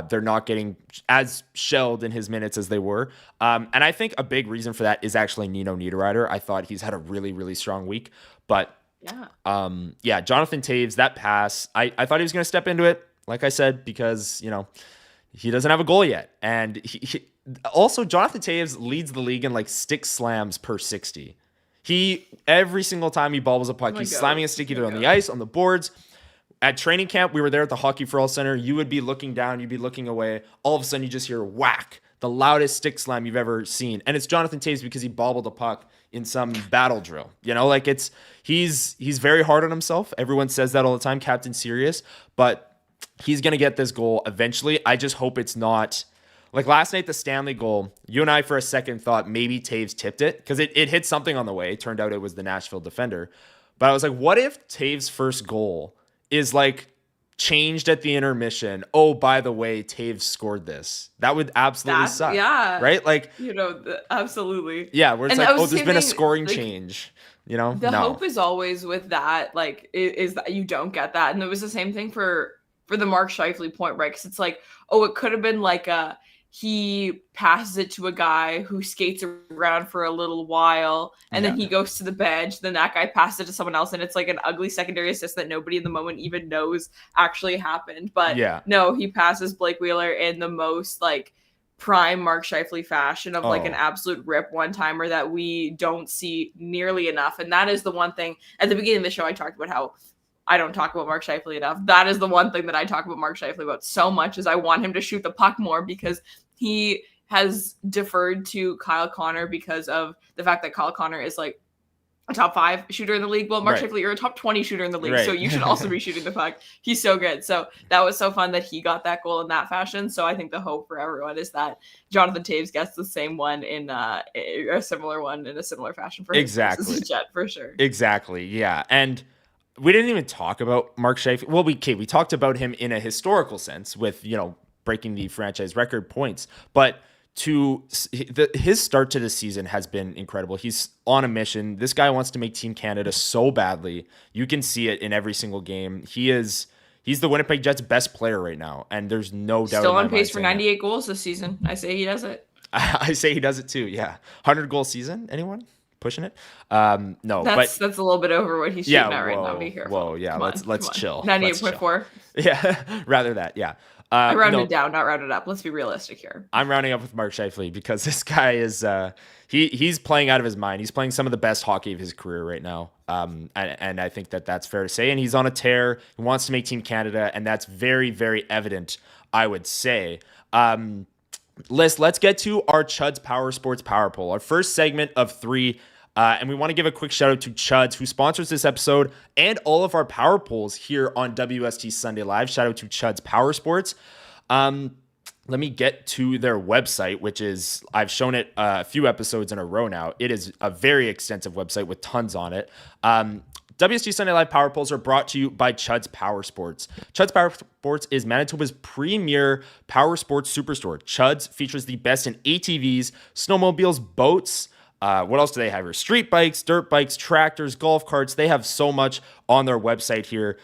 They're not getting as shelled in his minutes as they were. And I think a big reason for that is actually Nino Niederreiter. I thought he's had a really, really strong week. But Jonathan Toews, that pass, I thought he was going to step into it, like I said, because, he doesn't have a goal yet. And also, Jonathan Toews leads the league in like stick slams per 60. Every single time he bobbles a puck, he's slamming a stick either on the ice, on the boards. At training camp, we were there at the Hockey for All Center. You would be looking down, you'd be looking away. All of a sudden, you just hear whack, the loudest stick slam you've ever seen. And it's Jonathan Toews because he bobbled a puck in some battle drill. He's very hard on himself. Everyone says that all the time, Captain Serious. But he's going to get this goal eventually. I just hope it's not... Like last night, the Stanley goal, you and I for a second thought maybe Toews tipped it because it hit something on the way. It turned out it was the Nashville defender. But I was like, what if Toews' first goal is like changed at the intermission? Oh, by the way, Toews scored this. That would absolutely suck. Yeah. Right? Like, absolutely. Yeah, where it's there's been a scoring change. The hope is always with that, like, is that you don't get that. And it was the same thing for the Mark Scheifele point, right? Because it's like, it could have been like he passes it to a guy who skates around for a little while and then he goes to the bench. Then that guy passes it to someone else and it's like an ugly secondary assist that nobody in the moment even knows actually happened. But no, he passes Blake Wheeler in the most like prime Mark Scheifele fashion of like an absolute rip one-timer that we don't see nearly enough. And that is the one thing at the beginning of the show I talked about how I don't talk about Mark Scheifele enough. That is the one thing that I talk about Mark Scheifele about so much is I want him to shoot the puck more because he has deferred to Kyle Connor because of the fact that Kyle Connor is like a top 5 shooter in the league. Well, Mark Scheifele, you're a top 20 shooter in the league, so you should also be shooting the puck. He's so good. So that was so fun that he got that goal in that fashion. So I think the hope for everyone is that Jonathan Toews gets the same one in a similar one in a similar fashion for his Jet for sure. Exactly. Yeah. And we didn't even talk about Mark Scheifele. Well, we talked about him in a historical sense with, breaking the franchise record points. But his start to the season has been incredible. He's on a mission. This guy wants to make Team Canada so badly. You can see it in every single game. He's the Winnipeg Jets' best player right now, and there's no doubt. Still on pace for 98 goals this season. I say he does it. I say he does it too. Yeah, 100-goal season. Anyone pushing it? No, that's a little bit over what he's shooting at right now. Be careful. Whoa, yeah. Let's chill. 98.4. Yeah, rather that. Yeah. I rounded down, not rounded up. Let's be realistic here. I'm rounding up with Mark Scheifele because this guy is he's playing out of his mind. He's playing some of the best hockey of his career right now, and I think that's fair to say. And he's on a tear. He wants to make Team Canada, and that's very, very evident, I would say. Lyss, let's get to our Chud's Power Sports Power Poll, our first segment of 3. And we want to give a quick shout out to Chud, who sponsors this episode and all of our power polls here on WST Sunday Live. Shout out to Chud's Power Sports. Let me get to their website, which is, I've shown it a few episodes in a row now. It is a very extensive website with tons on it. WST Sunday Live Power Polls are brought to you by Chud's Power Sports. Chud's Power Sports is Manitoba's premier power sports superstore. Chud's features the best in ATVs, snowmobiles, boats. What else do they have here? Street bikes, dirt bikes, tractors, golf carts. They have so much on their website here.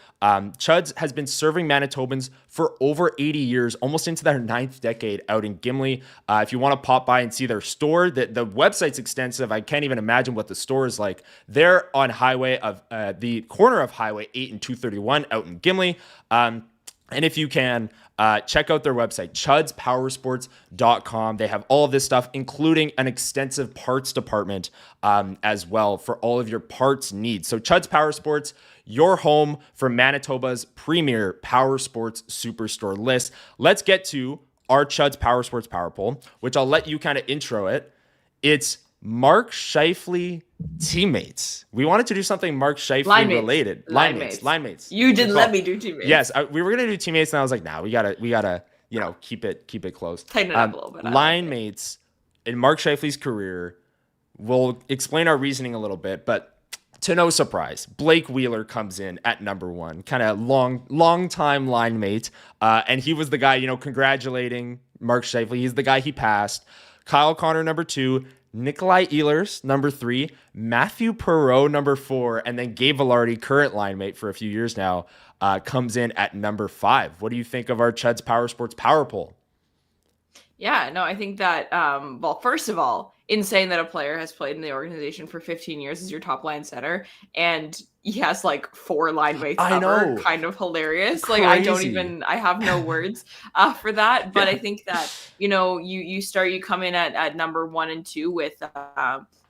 Chud's has been serving Manitobans for over 80 years, almost into their 9th decade out in Gimli. If you want to pop by and see their store, the website's extensive. I can't even imagine what the store is like. They're on the corner of Highway 8 and 231 out in Gimli. And if you can, check out their website, chudspowersports.com. They have all of this stuff, including an extensive parts department as well for all of your parts needs. So Chud's Power Sports, your home for Manitoba's premier power sports superstore list. Let's get to our Chud's Power Sports Power Poll, which I'll let you kind of intro it. It's Mark Scheifele teammates. We wanted to do something Mark Scheifele related. Line mates. You didn't let me do teammates. Yes, we were gonna do teammates, and I was like, nah, we gotta, keep it close. Tighten it up a little bit. Line mates in Mark Scheifele's career. We'll explain our reasoning a little bit, but to no surprise, Blake Wheeler comes in at number 1, kind of long time line mate, and he was the guy, congratulating Mark Scheifele. He's the guy he passed. Kyle Connor number 2. Nikolai Ehlers, number 3, Matthew Perreault, number 4, and then Gabe Vilardi, current line mate for a few years now, comes in at number 5. What do you think of our Chud's Power Sports Power Poll? Yeah, no, I think that, well, first of all, insane that a player has played in the organization for 15 years as your top line center, and he has like 4 line mates ever. Kind of hilarious. Crazy. Like I have no words for that. But yeah. I think that, you come in at number 1 and 2 with,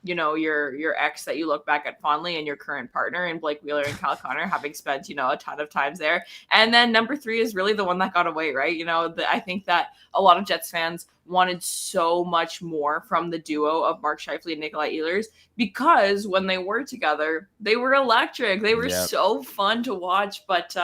your ex that you look back at fondly and your current partner in Blake Wheeler and Kyle Connor, having spent, a ton of times there. And then number 3 is really the one that got away, right? I think that a lot of Jets fans wanted so much more from the duo of Mark Scheifele and Nikolai Ehlers, because when they were together, they were electric. They were so fun to watch, but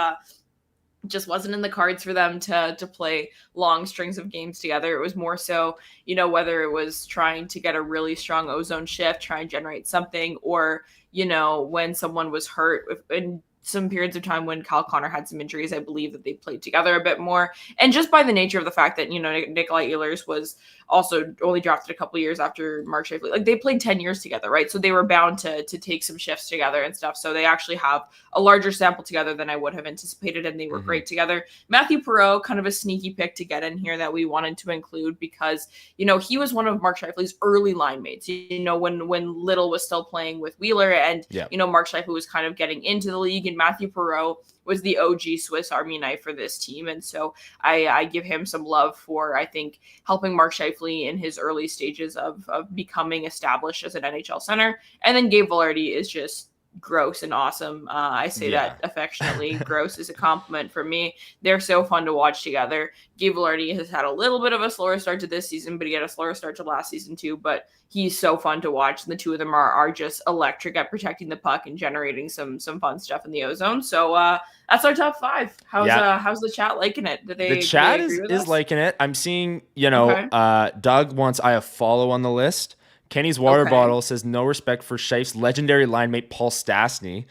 just wasn't in the cards for them to play long strings of games together. It was more so, whether it was trying to get a really strong ozone shift, try and generate something, or, when someone was hurt in some periods of time when Kyle Connor had some injuries, I believe that they played together a bit more. And just by the nature of the fact that, Nikolai Ehlers was also only drafted a couple of years after Mark Scheifele. Like, they played 10 years together, right? So they were bound to take some shifts together and stuff. So they actually have a larger sample together than I would have anticipated, and they were great together. Matthew Perreault, kind of a sneaky pick to get in here that we wanted to include because, he was one of Mark Scheifele's early line mates, when Little was still playing with Wheeler, and, Mark Scheifele was kind of getting into the league, and Matthew Perreault was the OG Swiss Army knife for this team. And so I give him some love for, I think, helping Mark Scheifele in his early stages of becoming established as an NHL center. And then Gabe Vilardi is just gross and awesome. I say that affectionately. Gross is a compliment for me. They're so fun to watch together. Gabe Vilardi has had a little bit of a slower start to this season, but he had a slower start to last season too. But he's so fun to watch. And the two of them are just electric at protecting the puck and generating some fun stuff in the ozone. So that's our top 5. How's the chat liking it? The chat is liking it. I'm seeing, Doug wants I follow on the list. Kenny's water bottle says no respect for Scheif's legendary line mate Paul Stastny.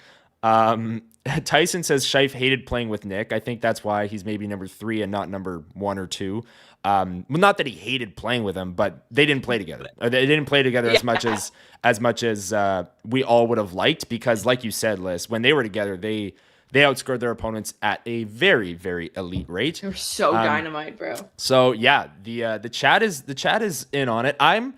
Tyson says Scheif hated playing with Nick. I think that's why he's maybe number 3 and not number 1 or 2. Well, not that he hated playing with him, but they didn't play together. Or they didn't play together as much as we all would have liked, because, like you said, Liz, when they were together, they outscored their opponents at a very, very elite rate. They're so dynamite, bro. So yeah, the chat is in on it. I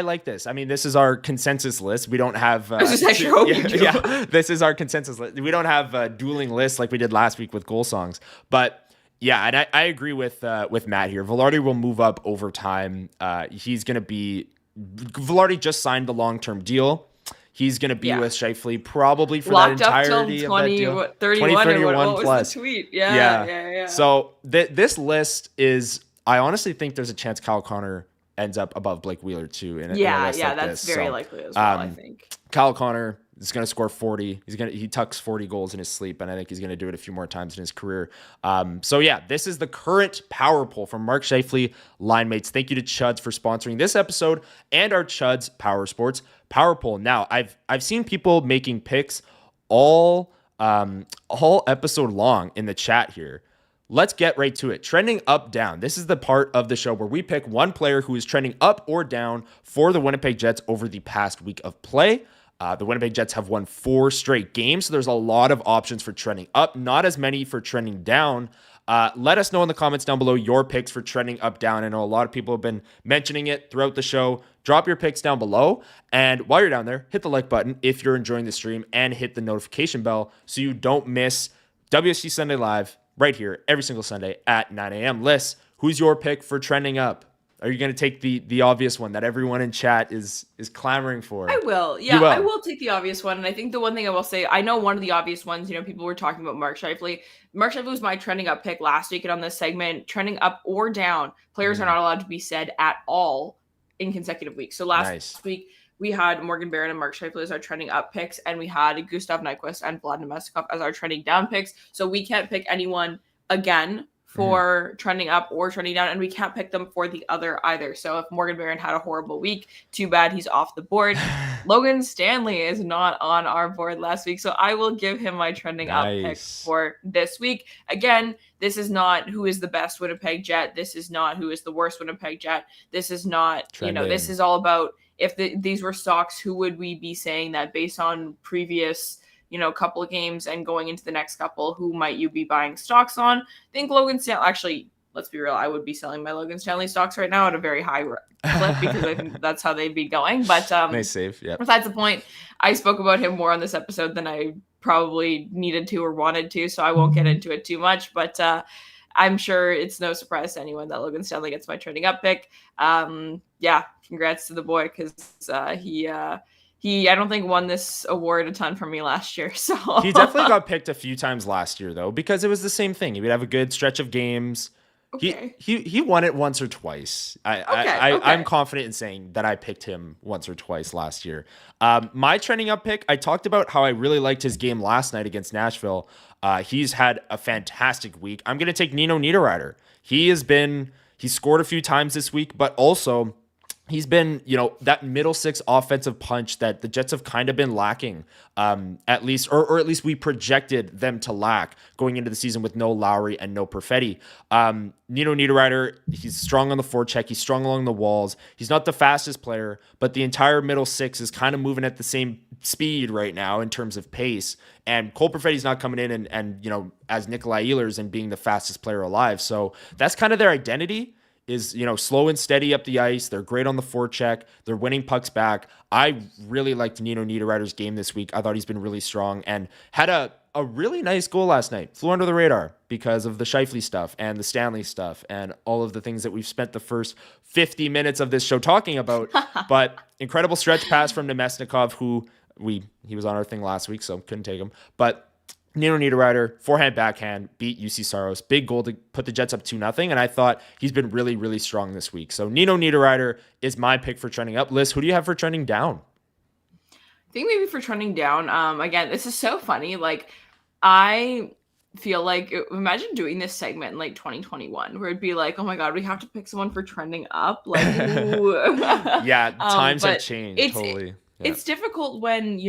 like this. I mean, this is our consensus list. We don't have. This is our consensus list. We don't have dueling lists like we did last week with goal songs. But Yeah, and I agree with Matt here. Velarde will move up over time. He's going to be Velarde just signed the long-term deal. He's going to be with Scheifele probably for locked that up till entirety of that deal. 2031 what plus. was the tweet? Yeah. So this list is, I honestly think there's a chance Kyle Connor ends up above Blake Wheeler too. In a list like that's this. very likely as well, I think. Kyle Connor is going to score 40. He tucks 40 goals in his sleep, and I think he's going to do it a few more times in his career. This is the current power poll from Mark Scheifele line mates. Thank you to Chuds for sponsoring this episode and our Chuds PowerSports power poll. Now, I've seen people making picks all episode long in the chat here. Let's get right to it. Trending up, down. This is the part of the show where we pick one player who is trending up or down for the Winnipeg Jets over the past week of play. The Winnipeg Jets have won 4 straight games, so there's a lot of options for trending up, not as many for trending down. Let us know in the comments down below your picks for trending up, down. I know a lot of people have been mentioning it throughout the show. Drop your picks down below, and while you're down there, hit the like button if you're enjoying the stream, and hit the notification bell so you don't miss WST Sunday Live right here every single Sunday at 9 a.m. Lyss, who's your pick for trending up? Are you going to take the obvious one that everyone in chat is clamoring for? I will. Yeah, I will take the obvious one. And I think the one thing I will say, I know one of the obvious ones, people were talking about Mark Scheifele. Mark Scheifele was my trending up pick last week. And on this segment, trending up or down, players are not allowed to be said at all in consecutive weeks. So last week, we had Morgan Barron and Mark Scheifele as our trending up picks. And we had Gustav Nyquist and Vlad Nemestikov as our trending down picks. So we can't pick anyone again for trending up or trending down, and we can't pick them for the other either. So if Morgan Barron had a horrible week, too bad, he's off the board. Logan Stanley is not on our board last week, so I will give him my trending up pick for this week. Again, this is not who is the best Winnipeg Jet. This is not who is the worst Winnipeg Jet. This is not, this is all about if these were stocks, who would we be saying that based on previous couple of games and going into the next couple, who might you be buying stocks on? I think Logan Stanley, actually, let's be real, I would be selling my Logan Stanley stocks right now at a very high clip because I think that's how they'd be going. But nice save, yeah. Besides the point, I spoke about him more on this episode than I probably needed to or wanted to, so I won't get into it too much. But I'm sure it's no surprise to anyone that Logan Stanley gets my trending up pick. Congrats to the boy, because he, I don't think, won this award a ton from me last year. So he definitely got picked a few times last year, though, because it was the same thing. He would have a good stretch of games. Okay. He won it once or twice. I'm confident in saying that I picked him once or twice last year. My trending up pick, I talked about how I really liked his game last night against Nashville. He's had a fantastic week. I'm going to take Nino Niederreiter. He scored a few times this week, but also he's been, that middle six offensive punch that the Jets have kind of been lacking, at least, or at least we projected them to lack going into the season with no Lowry and no Perfetti. Nino Niederreiter, he's strong on the forecheck. He's strong along the walls. He's not the fastest player, but the entire middle six is kind of moving at the same speed right now in terms of pace. And Cole Perfetti's not coming in and as Nikolai Ehlers and being the fastest player alive. So that's kind of their identity. Is, slow and steady up the ice. They're great on the forecheck. They're winning pucks back. I really liked Nino Niederreiter's game this week. I thought he's been really strong and had a really nice goal last night. Flew under the radar because of the Scheifele stuff and the Stanley stuff and all of the things that we've spent the first 50 minutes of this show talking about. But incredible stretch pass from Nemesnikov, who he was on our thing last week, so couldn't take him. But Nino Niederreiter, forehand, backhand, beat UC Saros. Big goal to put the Jets up 2-0, and I thought he's been really, really strong this week. So Nino Niederreiter is my pick for trending up. Lyss, who do you have for trending down? I think maybe for trending down, again, this is so funny. Like, I feel like, imagine doing this segment in, 2021, where it'd be like, oh my God, we have to pick someone for trending up. Like, ooh. Yeah, times have changed, totally. Yeah. It's difficult when,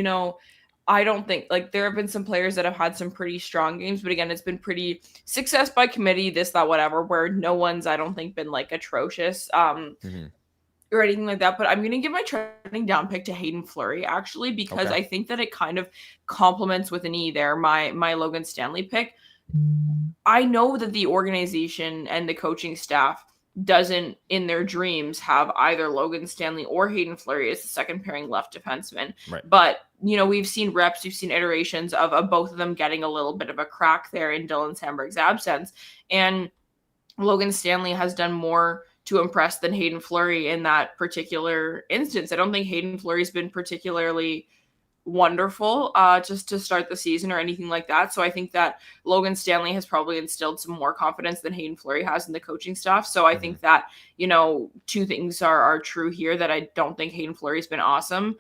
I don't think, there have been some players that have had some pretty strong games, but again, it's been pretty success by committee, this, that, whatever, where no one's, I don't think, been atrocious or anything like that. But I'm going to give my trending down pick to Hayden Fleury, actually, because I think that it kind of complements with an E there, my Logan Stanley pick. I know that the organization and the coaching staff doesn't in their dreams have either Logan Stanley or Hayden Fleury as the second pairing left defenseman. Right. But, we've seen reps, we've seen iterations of both of them getting a little bit of a crack there in Dylan Samberg's absence. And Logan Stanley has done more to impress than Hayden Fleury in that particular instance. I don't think Hayden Fleury's been particularly wonderful just to start the season or anything like that. So I think that Logan Stanley has probably instilled some more confidence than Hayden Fleury has in the coaching staff. So I think that, two things are true here, that I don't think Hayden Fleury's been awesome,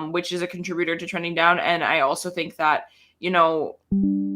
which is a contributor to trending down. And I also think that,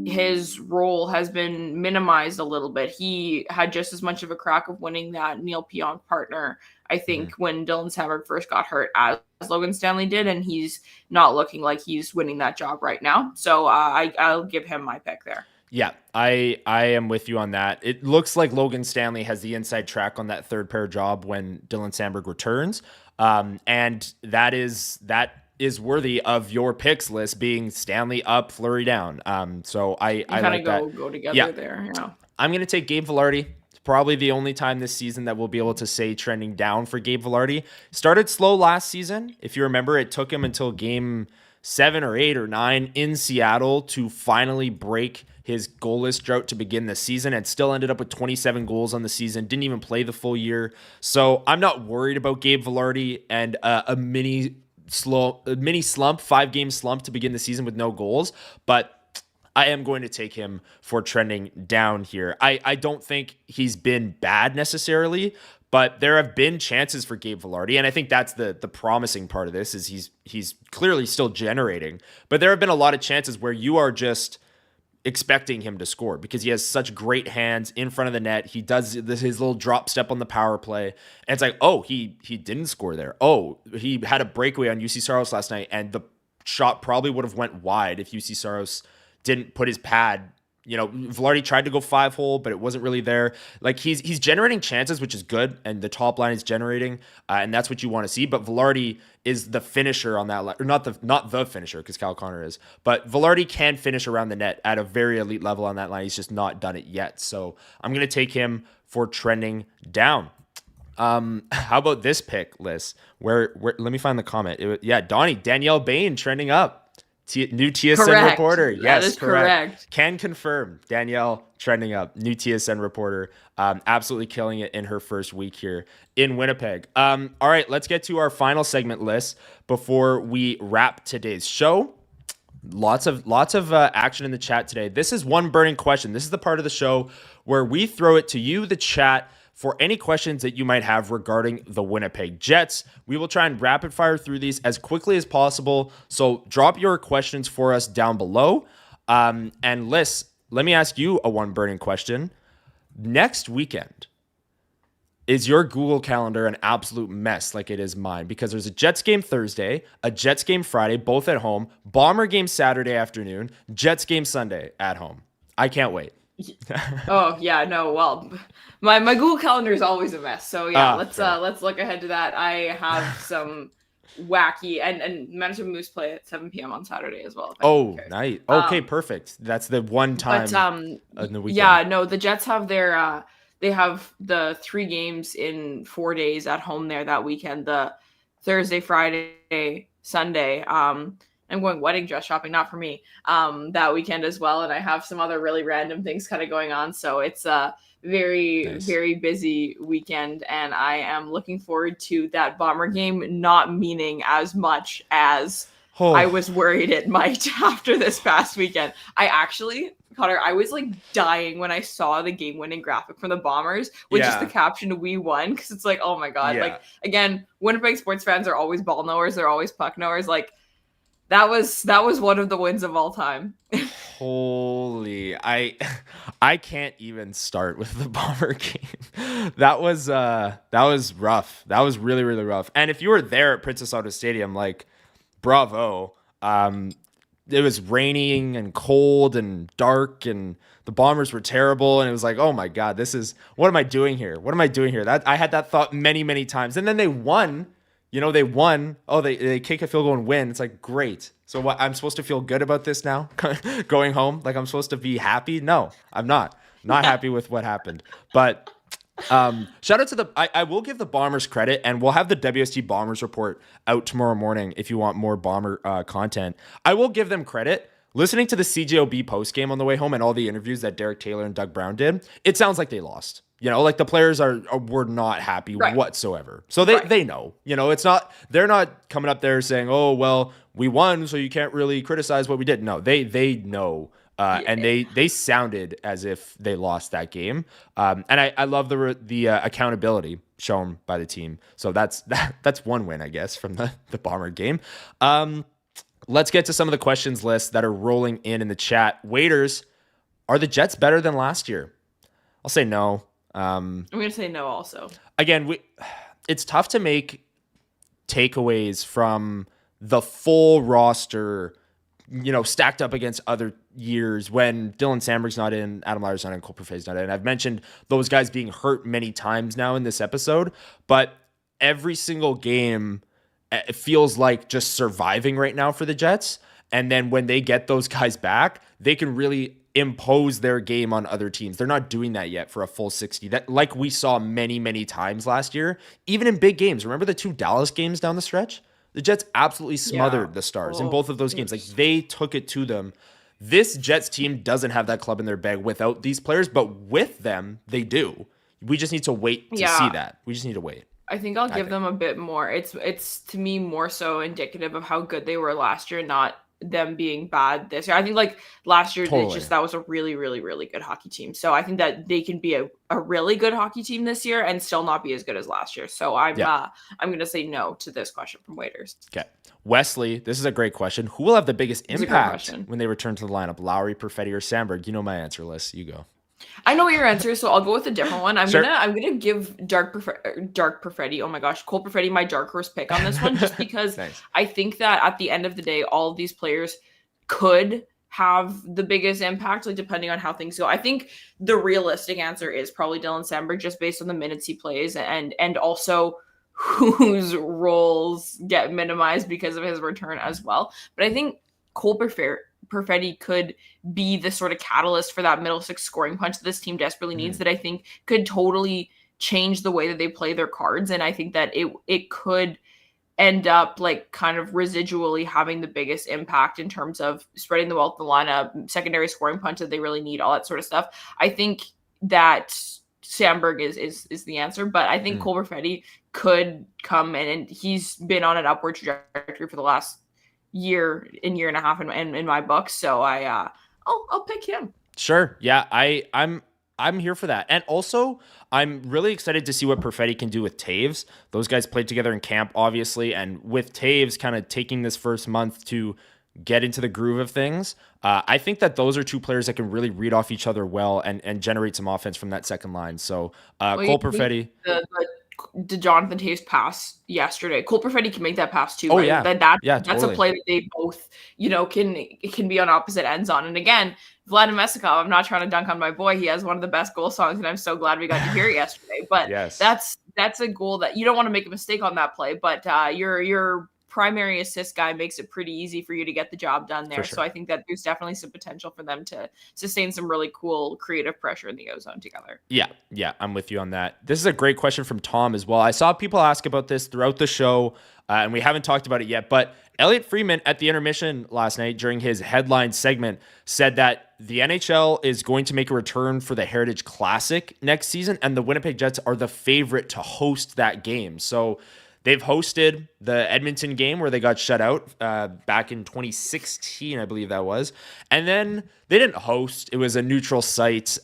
his role has been minimized a little bit. He had just as much of a crack of winning that Neil Pionk partner, I think, when Dylan Samberg first got hurt, as Logan Stanley did, and he's not looking like he's winning that job right now. So I'll give him my pick there. Yeah, I am with you on that. It looks like Logan Stanley has the inside track on that third pair job when Dylan Samberg returns, and that is worthy of your picks list, being Stanley up, Fleury down. So I like that. Go together there. Yeah. I'm going to take Gabe Vilardi. It's probably the only time this season that we'll be able to say trending down for Gabe Vilardi. Started slow last season. If you remember, it took him until game 7 or 8 or 9 in Seattle to finally break his goalless drought to begin the season, and still ended up with 27 goals on the season. Didn't even play the full year. So I'm not worried about Gabe Vilardi and a mini slump, 5-game slump to begin the season with no goals, but I am going to take him for trending down here. I don't think he's been bad necessarily, but there have been chances for Gabe Vilardi, and I think that's the promising part of this, is he's clearly still generating, but there have been a lot of chances where you are just expecting him to score because he has such great hands in front of the net. He does his little drop step on the power play, and it's like, oh, he didn't score there. Oh, he had a breakaway on UC Saros last night, and the shot probably would have went wide if UC Saros didn't put his pad. Vilardi tried to go 5-hole, but it wasn't really there. Like, he's generating chances, which is good, and the top line is generating, and that's what you want to see. But Vilardi is the finisher on that line, or not the finisher, because Kyle Connor is. But Vilardi can finish around the net at a very elite level on that line. He's just not done it yet. So I'm going to take him for trending down. How about this pick, Liz? Where let me find the comment. Donnie, Danielle Bain trending up. New TSN correct. Reporter. Yes, that is correct. Can confirm. Danielle trending up. New TSN reporter. Absolutely killing it in her first week here in Winnipeg. All right, let's get to our final segment list before we wrap today's show. Lots of action in the chat today. This is one burning question. This is the part of the show where we throw it to you, the chat, for any questions that you might have regarding the Winnipeg Jets. We will try and rapid fire through these as quickly as possible. So drop your questions for us down below. And Liz, let me ask you a one burning question. Next weekend, is your Google Calendar an absolute mess like it is mine? Because there's a Jets game Thursday, a Jets game Friday, both at home, Bomber game Saturday afternoon, Jets game Sunday at home. I can't wait. Oh yeah, no. Well, my Google Calendar is always a mess. So yeah, let's look ahead to that. I have some wacky and Manitoba Moose play at 7 p.m. on Saturday as well. Oh, nice. Okay, perfect. That's the one time in the weekend. Yeah, no. The Jets have their they have the 3 games in 4 days at home there that weekend. The Thursday, Friday, Sunday. I'm going wedding dress shopping, not for me, that weekend as well. And I have some other really random things kind of going on. So it's a very, very busy weekend. And I am looking forward to that Bomber game not meaning as much as I was worried it might after this past weekend. Connor, I was like dying when I saw the game-winning graphic from the Bombers with just the caption, "We won," because it's like, oh my God. Yeah. Like, again, Winnipeg sports fans are always ball knowers. They're always puck knowers. Like, that was one of the wins of all time. Holy, I can't even start with the Bomber game. That was rough. That was really, really rough. And if you were there at Princess Auto Stadium, like, bravo. It was raining and cold and dark, and the Bombers were terrible. And it was like, oh my God, what am I doing here? What am I doing here? I had that thought many, many times. And then they won. They won. Oh, they kick a field goal and win. It's like, great. So what? I'm supposed to feel good about this now? Going home? Like, I'm supposed to be happy? No, I'm not. Not happy with what happened. But Shout out to I will give the Bombers credit, and we'll have the WST Bombers report out tomorrow morning if you want more Bomber content. I will give them credit. Listening to the CJOB post game on the way home and all the interviews that Derek Taylor and Doug Brown did, it sounds like they lost. Like the players were not happy whatsoever. So they know. It's not, they're not coming up there saying, "Oh, well, we won, so you can't really criticize what we did." No, they know. And they sounded as if they lost that game. And I love the accountability shown by the team. So that's one win, I guess, from the Bomber game. Let's get to some of the questions list that are rolling in the chat. Waiters, are the Jets better than last year? I'll say no. I'm going to say no also. Again, it's tough to make takeaways from the full roster, stacked up against other years when Dylan Sandberg's not in, Adam Lyer's not in, Cole Perfet's not in. I've mentioned those guys being hurt many times now in this episode, but every single game, it feels like just surviving right now for the Jets. And then when they get those guys back, they can really impose their game on other teams. They're not doing that yet for a full 60. That, like we saw many, many times last year, even in big games. Remember the 2 Dallas games down the stretch? The Jets absolutely smothered the Stars in both of those games. Like, they took it to them. This Jets team doesn't have that club in their bag without these players, but with them, they do. We just need to wait to see that. We just need to wait. I think I'll give them a bit more. It's to me more so indicative of how good they were last year, not them being bad this year. I think like last year, that was a really, really, really good hockey team. So I think that they can be a really good hockey team this year and still not be as good as last year. So I'm going to say no to this question from Waiters. Okay. Wesley, this is a great question. Who will have the biggest impact when they return to the lineup? Lowry, Perfetti, or Sandberg? You know my answer, Liz. You go. I know what your answer is, so I'll go with a different one. I'm gonna give Dark Perfetti. Oh my gosh, Cole Perfetti, my dark horse pick on this one, just because I think that at the end of the day, all of these players could have the biggest impact, like depending on how things go. I think the realistic answer is probably Dylan Sandberg, just based on the minutes he plays and also whose roles get minimized because of his return as well. But I think Cole Perfetti could be the sort of catalyst for that middle six scoring punch that this team desperately needs, that I think could totally change the way that they play their cards. And I think that it could end up like kind of residually having the biggest impact in terms of spreading the wealth in the lineup, secondary scoring punch that they really need, all that sort of stuff. I think that Sandberg is the answer, but I think Cole Perfetti could come and he's been on an upward trajectory for the last year and a half in my book. So I'll pick him. Sure. Yeah. I'm here for that. And also I'm really excited to see what Perfetti can do with Toews. Those guys played together in camp, obviously. And with Toews kind of taking this first month to get into the groove of things, I think that those are 2 players that can really read off each other well and generate some offense from that second line. So Cole Perfetti. The Jonathan Toews pass yesterday. Cole Perfetti can make that pass too. Oh, right? yeah. That's totally. A play that they both, can be on opposite ends on. And again, Vladimir Messikov, I'm not trying to dunk on my boy. He has one of the best goal songs, and I'm so glad we got to hear it yesterday. But that's a goal that you don't want to make a mistake on that play. But your primary assist guy makes it pretty easy for you to get the job done there. Sure. So I think that there's definitely some potential for them to sustain some really cool creative pressure in the ozone together. Yeah, I'm with you on that. This is a great question from Tom as well. I saw people ask about this throughout the show, and we haven't talked about it yet, but Elliot Freeman at the intermission last night during his headline segment said that the NHL is going to make a return for the Heritage Classic next season, and the Winnipeg Jets are the favorite to host that game. So they've hosted the Edmonton game where they got shut out back in 2016, I believe that was. And then they didn't host. It was a neutral site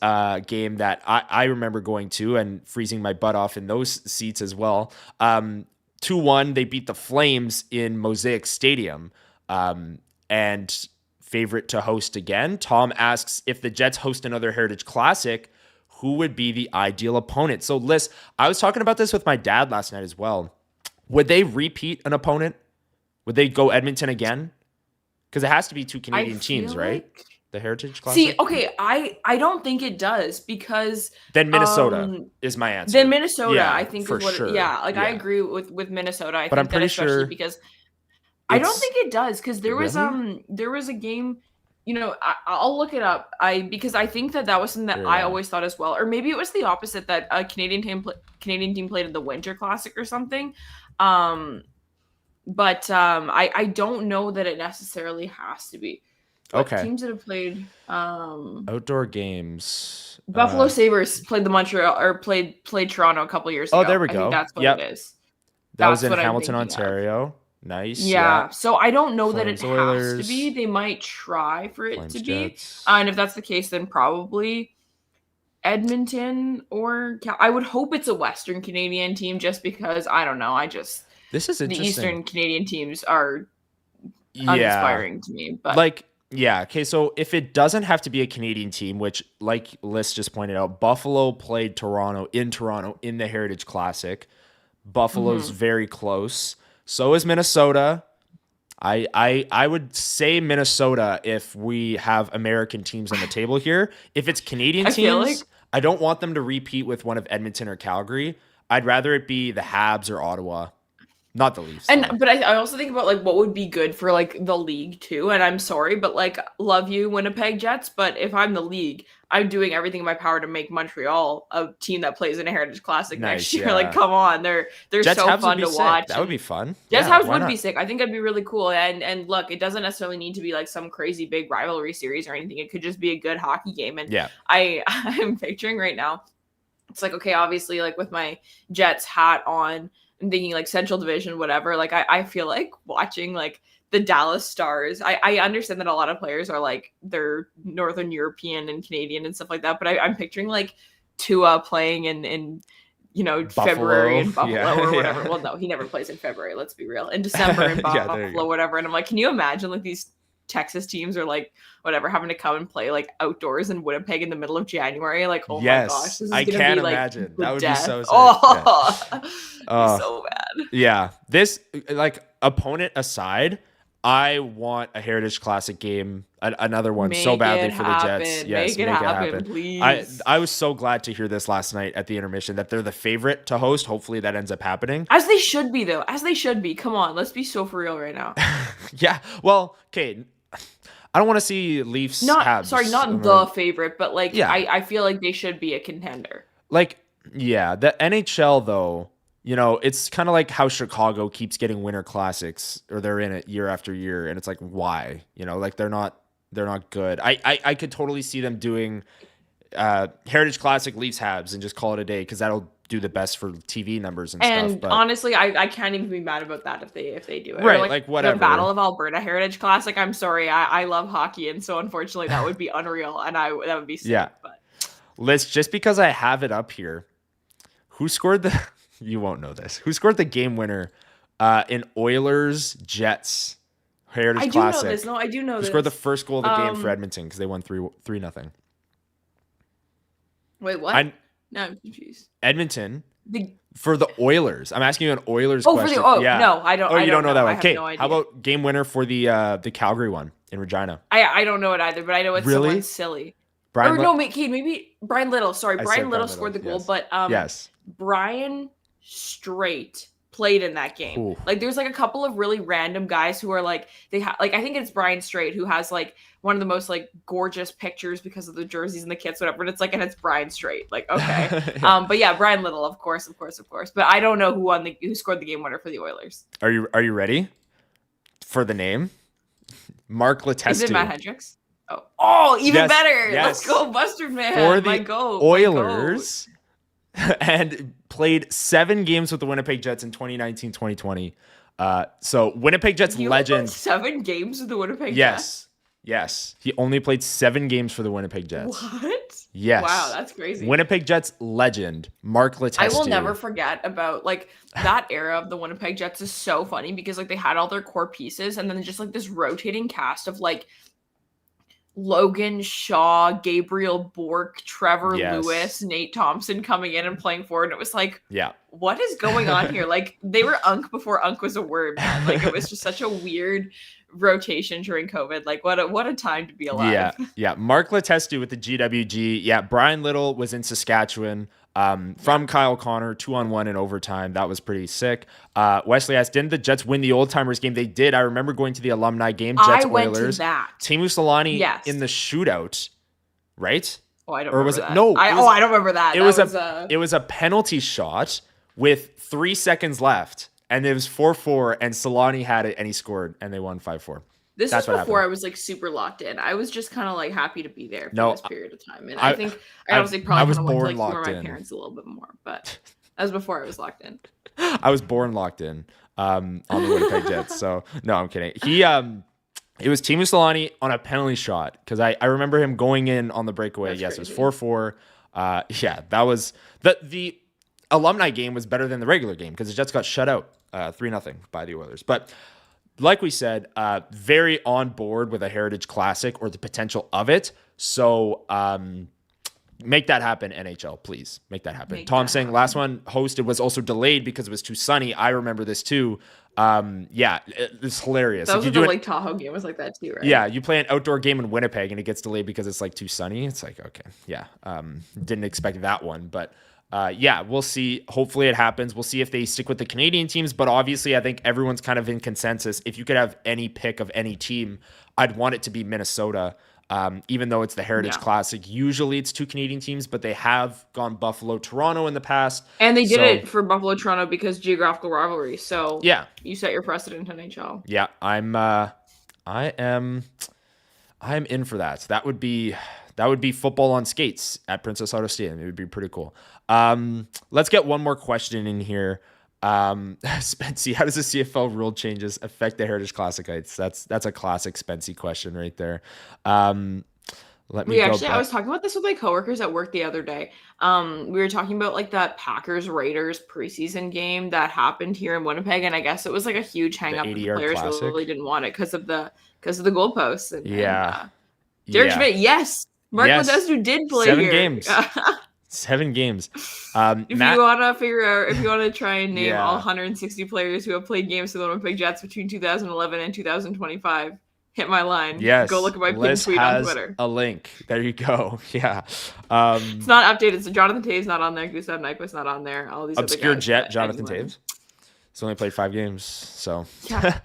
game that I remember going to and freezing my butt off in those seats as well. 2-1, they beat the Flames in Mosaic Stadium and favorite to host again. Tom asks, if the Jets host another Heritage Classic, who would be the ideal opponent? So Liz, I was talking about this with my dad last night as well. Would they repeat an opponent? Would they go Edmonton again? Because it has to be 2 Canadian teams, right? The Heritage Classic? See, okay, I don't think it does because... Then Minnesota is my answer. Then Minnesota, I think, is what sure. I agree with Minnesota. But I'm pretty sure... Because I don't think it does, because there was a game I'll look it up. Because I think that was something that I always thought as well, or maybe it was the opposite, that a Canadian team played in the Winter Classic or something. But I don't know that it necessarily has to be. But Okay. Teams that have played outdoor games. Buffalo Sabres played the Montreal or played Toronto a couple years ago. There we go. I think that's what Yep. it is. That was in what I'm Hamilton, thinking of. Ontario. Nice. Yeah. So I don't know that it Flames, has Oilers, to be. They might try for it Flames, to be. Jets. And if that's the case, then probably Edmonton or I would hope it's a Western Canadian team, just because I don't know. This is interesting. The Eastern Canadian teams are uninspiring to me. But okay, so if it doesn't have to be a Canadian team, which, like Lyss just pointed out, Buffalo played Toronto in the Heritage Classic. Buffalo's very close. So is Minnesota. I would say Minnesota if we have American teams on the table here. If it's Canadian teams, I don't want them to repeat with one of Edmonton or Calgary. I'd rather it be the Habs or Ottawa. Not the Leafs. But I also think about what would be good for the league too. And I'm sorry, but love you, Winnipeg Jets. But if I'm the league, I'm doing everything in my power to make Montreal a team that plays in a Heritage Classic next year. Yeah. Come on, they're Jets so Habs fun to watch. That would be fun. Jets Habs would be sick. I think it'd be really cool. And look, it doesn't necessarily need to be some crazy big rivalry series or anything. It could just be a good hockey game. And I'm picturing right now. It's okay, obviously, with my Jets hat on, I'm thinking Central Division, whatever. I feel like watching the Dallas Stars. I understand that a lot of players are they're Northern European and Canadian and stuff like that, but I'm picturing Tua playing in Buffalo. February in Buffalo or whatever. Yeah. Well, no, he never plays in February. Let's be real. In December in Buffalo, whatever. And I'm can you imagine these Texas teams are whatever having to come and play outdoors in Winnipeg in the middle of January? Oh yes, my gosh, this is I gonna can't be imagine. That would death. be so sick. So bad. Yeah, this opponent aside, I want a Heritage Classic game, another one so badly for the Jets. Yes, make it happen, please. I was so glad to hear this last night at the intermission that they're the favorite to host. Hopefully that ends up happening. As they should be, though. As they should be. Come on, let's be so for real right now. Yeah. Well, okay. I don't want to see Leafs. Not the favorite, but I feel like they should be a contender. The NHL though. It's kind of like how Chicago keeps getting Winter Classics, or they're in it year after year, and it's why? They're not good. I could totally see them doing Heritage Classic Leafs Habs and just call it a day, because that'll do the best for TV numbers and stuff. And honestly, I can't even be mad about that if they do it. Right, or whatever. The Battle of Alberta Heritage Classic. I'm sorry, I love hockey, and so unfortunately that would be unreal, and that would be sick. Yeah. But Lyss, just because I have it up here, who scored the? You won't know this. Who scored the game winner in Oilers Jets Heritage Classic? I do know this. No, I do know this. Who scored the first goal of the game for Edmonton, because they won 3-0. Wait, what? No, I'm confused. Edmonton for the Oilers. I'm asking you an Oilers question. No, I don't. Oh, you don't know that one. Okay, no, how about game winner for the Calgary one in Regina? I don't know it either, but I know it's someone silly. Maybe Brian Little. Sorry, Brian Little scored the goal, but yes, Brian Straight played in that game. Ooh. There's a couple of really random guys who are I think it's Brian Straight who has one of the most gorgeous pictures because of the jerseys and the kits, whatever. And it's Brian Straight. Okay. Yeah. But yeah, Brian Little, of course. But I don't know who scored the game winner for the Oilers. Are you ready for the name? Mark Letestu. Is it Matt Hendricks? Oh, even better. Yes. Let's go, Mustard Man. For the Oilers. And played 7 games with the Winnipeg Jets in 2019-2020. So Winnipeg Jets legend. 7 games with the Winnipeg Jets? Yes. He only played 7 games for the Winnipeg Jets. What? Yes. Wow, that's crazy. Winnipeg Jets legend, Mark Letestu. I will never forget about that era of the Winnipeg Jets is so funny because they had all their core pieces and then just this rotating cast of Logan Shaw, Gabriel Bourque, Trevor Lewis, Nate Thompson coming in and playing forward. And it was what is going on here? They were Unk before Unk was a word, man. It was just such a weird rotation during COVID. Like what a time to be alive. Yeah. Mark Letestu with the GWG. Yeah, Brian Little was in Saskatchewan. From Kyle Connor, 2-on-1 in overtime. That was pretty sick. Wesley asked, didn't the Jets win the Old Timers game? They did. I remember going to the alumni game. Jets I went Oilers. to that. Teemu Selanne in the shootout, right? Oh, I don't or remember was that. It? No. I don't remember that. It was a penalty shot with 3 seconds left, and it was 4-4, and Selanne had it, and he scored, and they won 5-4. This was before I was like super locked in. I was just kind of like happy to be there for this period of time, and I think I obviously probably kind of went to like humor my parents a little bit more, but that was before I was locked in. I was born locked in on the Winnipeg Jets. So no, I'm kidding. It was Teemu Selanne on a penalty shot because I remember him going in on the breakaway. That's yes, crazy. It was 4-4. Yeah, that was the alumni game was better than the regular game because the Jets got shut out 3-0 by the Oilers. But like we said, very on board with a Heritage Classic or the potential of it. So make that happen, NHL, please. Make that happen. Tom saying last one hosted was also delayed because it was too sunny. I remember this too. Yeah, it's hilarious. That was like the Lake Tahoe game was like that too, right? Yeah, you play an outdoor game in Winnipeg and it gets delayed because it's like too sunny. It's like, okay, yeah. Didn't expect that one, but yeah, we'll see. Hopefully it happens. We'll see if they stick with the Canadian teams, but obviously I think everyone's kind of in consensus. If you could have any pick of any team, I'd want it to be Minnesota. Even though it's the Heritage Classic, usually it's 2 Canadian teams, but they have gone Buffalo, Toronto in the past. And they did it for Buffalo, Toronto because geographical rivalry. So yeah, you set your precedent in NHL. Yeah, I am in for that. That would be football on skates at Princess Auto Stadium. It would be pretty cool. Let's get one more question in here. Spency, how does the CFL rule changes affect the Heritage Classic heights? That's a classic Spency question right there. I was talking about this with my coworkers at work the other day. We were talking about like that Packers Raiders preseason game that happened here in Winnipeg, and I guess it was like a huge hang up. The players really didn't want it because of the goalposts. Derek Schmidt, yes. Mark Letestu did play 7 here. games. 7 games. If you want to try and name all 160 players who have played games for the Winnipeg Jets between 2011 and 2025, hit my line. Yes. Go look at my pinned tweet on Twitter. A link. There you go. Yeah. It's not updated. So Jonathan Toews not on there. Gustav Nyquist not on there. All these obscure other guys, Jet Jonathan Toews. He's only played 5 games. So yeah.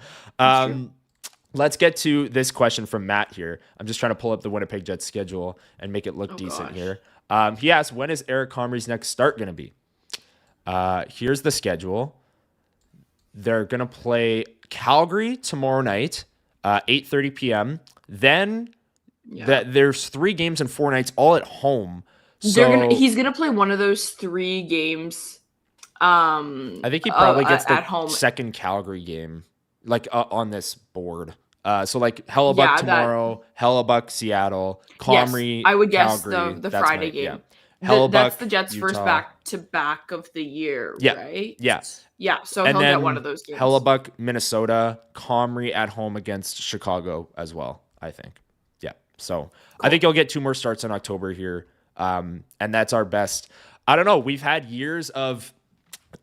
Let's get to this question from Matt here. I'm just trying to pull up the Winnipeg Jets schedule and make it look decent here. He asked, when is Eric Comrie's next start going to be? Here's the schedule. They're going to play Calgary tomorrow night, 8:30 p.m. Then there's 3 games and 4 nights all at home. So he's going to play one of those 3 games. I think he probably gets the at home. Second Calgary game, like on this board. So like Hellebuck tomorrow, Hellebuck, Seattle, Comrie, yes, I would guess Calgary, the Friday game. Hellebuck, that's the Jets' Utah. First back-to-back of the year, right? Yes. Yeah, so and he'll then get one of those games. Hellebuck, Minnesota, Comrie at home against Chicago as well, I think. Yeah, so cool. I think he'll get 2 more starts in October here, and that's our best. I don't know. We've had years of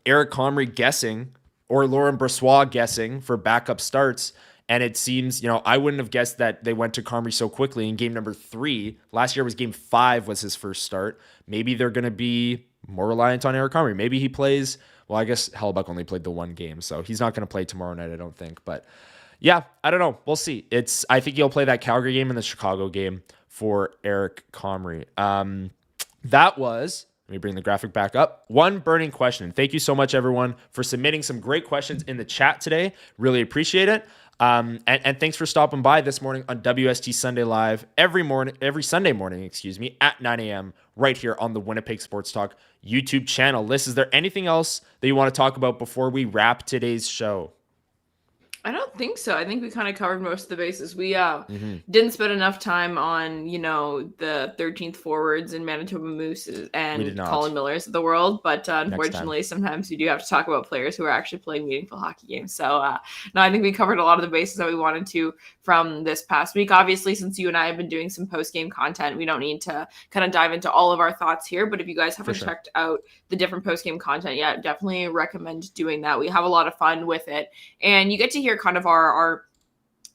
Eric Comrie guessing or Laurent Brossoit guessing for backup starts. And it seems, I wouldn't have guessed that they went to Comrie so quickly in game number 3. Last year was game 5 was his first start. Maybe they're going to be more reliant on Eric Comrie. Maybe he plays, well, I guess Hellebuck only played the 1 game, so he's not going to play tomorrow night, I don't think. But yeah, I don't know. We'll see. I think he'll play that Calgary game and the Chicago game for Eric Comrie. That was... Let me bring the graphic back up. One burning question. Thank you so much, everyone, for submitting some great questions in the chat today. Really appreciate it. And thanks for stopping by this morning on WST Sunday Live every Sunday morning, at 9 a.m. right here on the Winnipeg Sports Talk YouTube channel. Liz, is there anything else that you want to talk about before we wrap today's show? I don't think so. I think we kind of covered most of the bases. We didn't spend enough time on, the 13th forwards and Manitoba Moose and Colin Millers of the world. But unfortunately, sometimes you do have to talk about players who are actually playing meaningful hockey games. So, no, I think we covered a lot of the bases that we wanted to from this past week. Obviously, since you and I have been doing some post-game content, we don't need to kind of dive into all of our thoughts here. But if you guys haven't checked out the different post-game content yet, definitely recommend doing that. We have a lot of fun with it. And you get to hear kind of our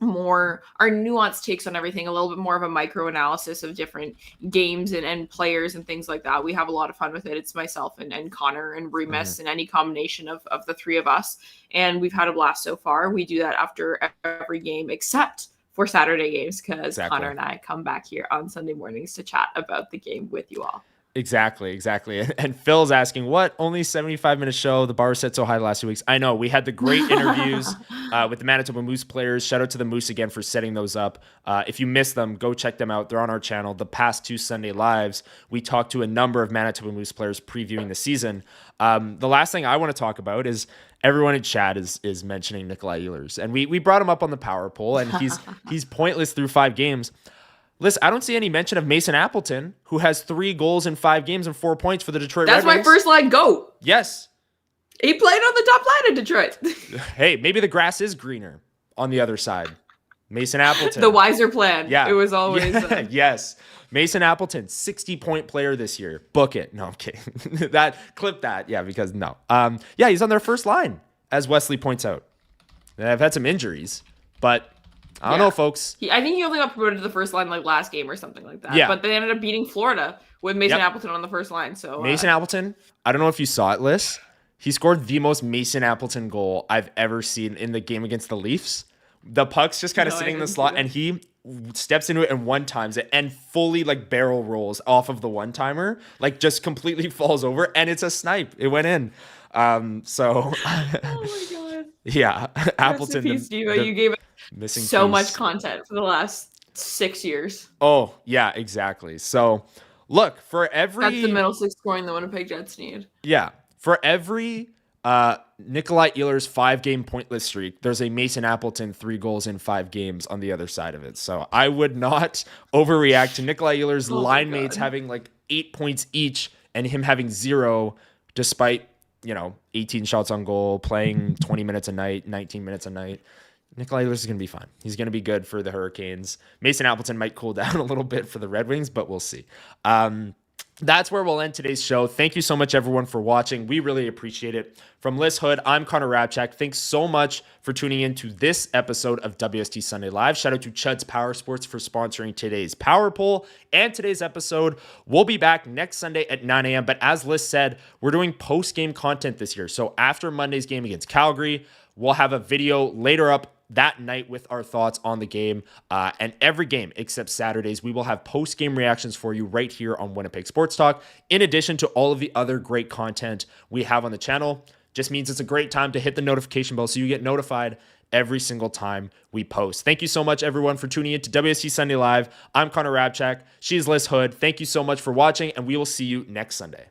our nuanced takes on everything, a little bit more of a micro analysis of different games and players and things like that. We have a lot of fun with it. It's myself and Connor and Remus and any combination of the three of us. And we've had a blast so far. We do that after every game except for Saturday games, because Connor and I come back here on Sunday mornings to chat about the game with you all. Exactly. And Phil's asking, what? Only 75-minute show. The bar was set so high the last 2 weeks. I know. We had the great interviews with the Manitoba Moose players. Shout out to the Moose again for setting those up. If you missed them, go check them out. They're on our channel. The past 2 Sunday lives, we talked to a number of Manitoba Moose players previewing the season. The last thing I want to talk about is everyone in chat is mentioning Nikolai Ehlers. And we brought him up on the power poll, and he's pointless through 5 games. Listen, I don't see any mention of Mason Appleton, who has 3 goals in 5 games and 4 points for the Detroit Red Wings. That's my first line goat. Yes. He played on the top line in Detroit. Hey, maybe the grass is greener on the other side. Mason Appleton. The wiser plan. Yeah. It was always. Yeah. Yes. Mason Appleton, 60-point player this year. Book it. No, I'm kidding. Clip that. Yeah, because no. Yeah, he's on their first line, as Wesley points out. They've had some injuries, but I don't know, folks. I think he only got promoted to the first line like last game or something like that. Yeah. But they ended up beating Florida with Mason Appleton on the first line. So Mason Appleton, I don't know if you saw it, Liz. He scored the most Mason Appleton goal I've ever seen in the game against the Leafs. The puck's just kind of sitting in the slot, and he steps into it and one-times it and fully like barrel rolls off of the one-timer, like just completely falls over, and it's a snipe. It went in. So oh my god. Yeah, Appleton. Piece, you gave it missing so piece. much content for the last 6 years. Oh, yeah, exactly. So look, for every that's the middle 6 scoring the Winnipeg Jets need. Yeah. For every Nikolai Ehlers 5-game pointless streak, there's a Mason Appleton 3 goals in 5 games on the other side of it. So I would not overreact to Nikolai Ehlers' line mates having like 8 points each and him having 0 despite, 18 shots on goal, playing 20 minutes a night, 19 minutes a night. Nikolai Ehlers is going to be fine. He's going to be good for the Hurricanes. Mason Appleton might cool down a little bit for the Red Wings, but we'll see. That's where we'll end today's show. Thank you so much, everyone, for watching. We really appreciate it. From Lyss Houde, I'm Connor Hrabchak. Thanks so much for tuning in to this episode of WST Sunday Live. Shout out to Chud's PowerSports for sponsoring today's Power Poll and today's episode. We'll be back next Sunday at 9 a.m. But as Lyss said, we're doing post-game content this year. So after Monday's game against Calgary, we'll have a video later up that night with our thoughts on the game, and every game except Saturdays, we will have post-game reactions for you right here on Winnipeg Sports Talk, in addition to all of the other great content we have on the channel. Just means it's a great time to hit the notification bell so you get notified every single time we post. Thank you so much, everyone, for tuning in to WST Sunday Live. I'm Connor Hrabchak. She's Lyss Houde. Thank you so much for watching, and we will see you next Sunday.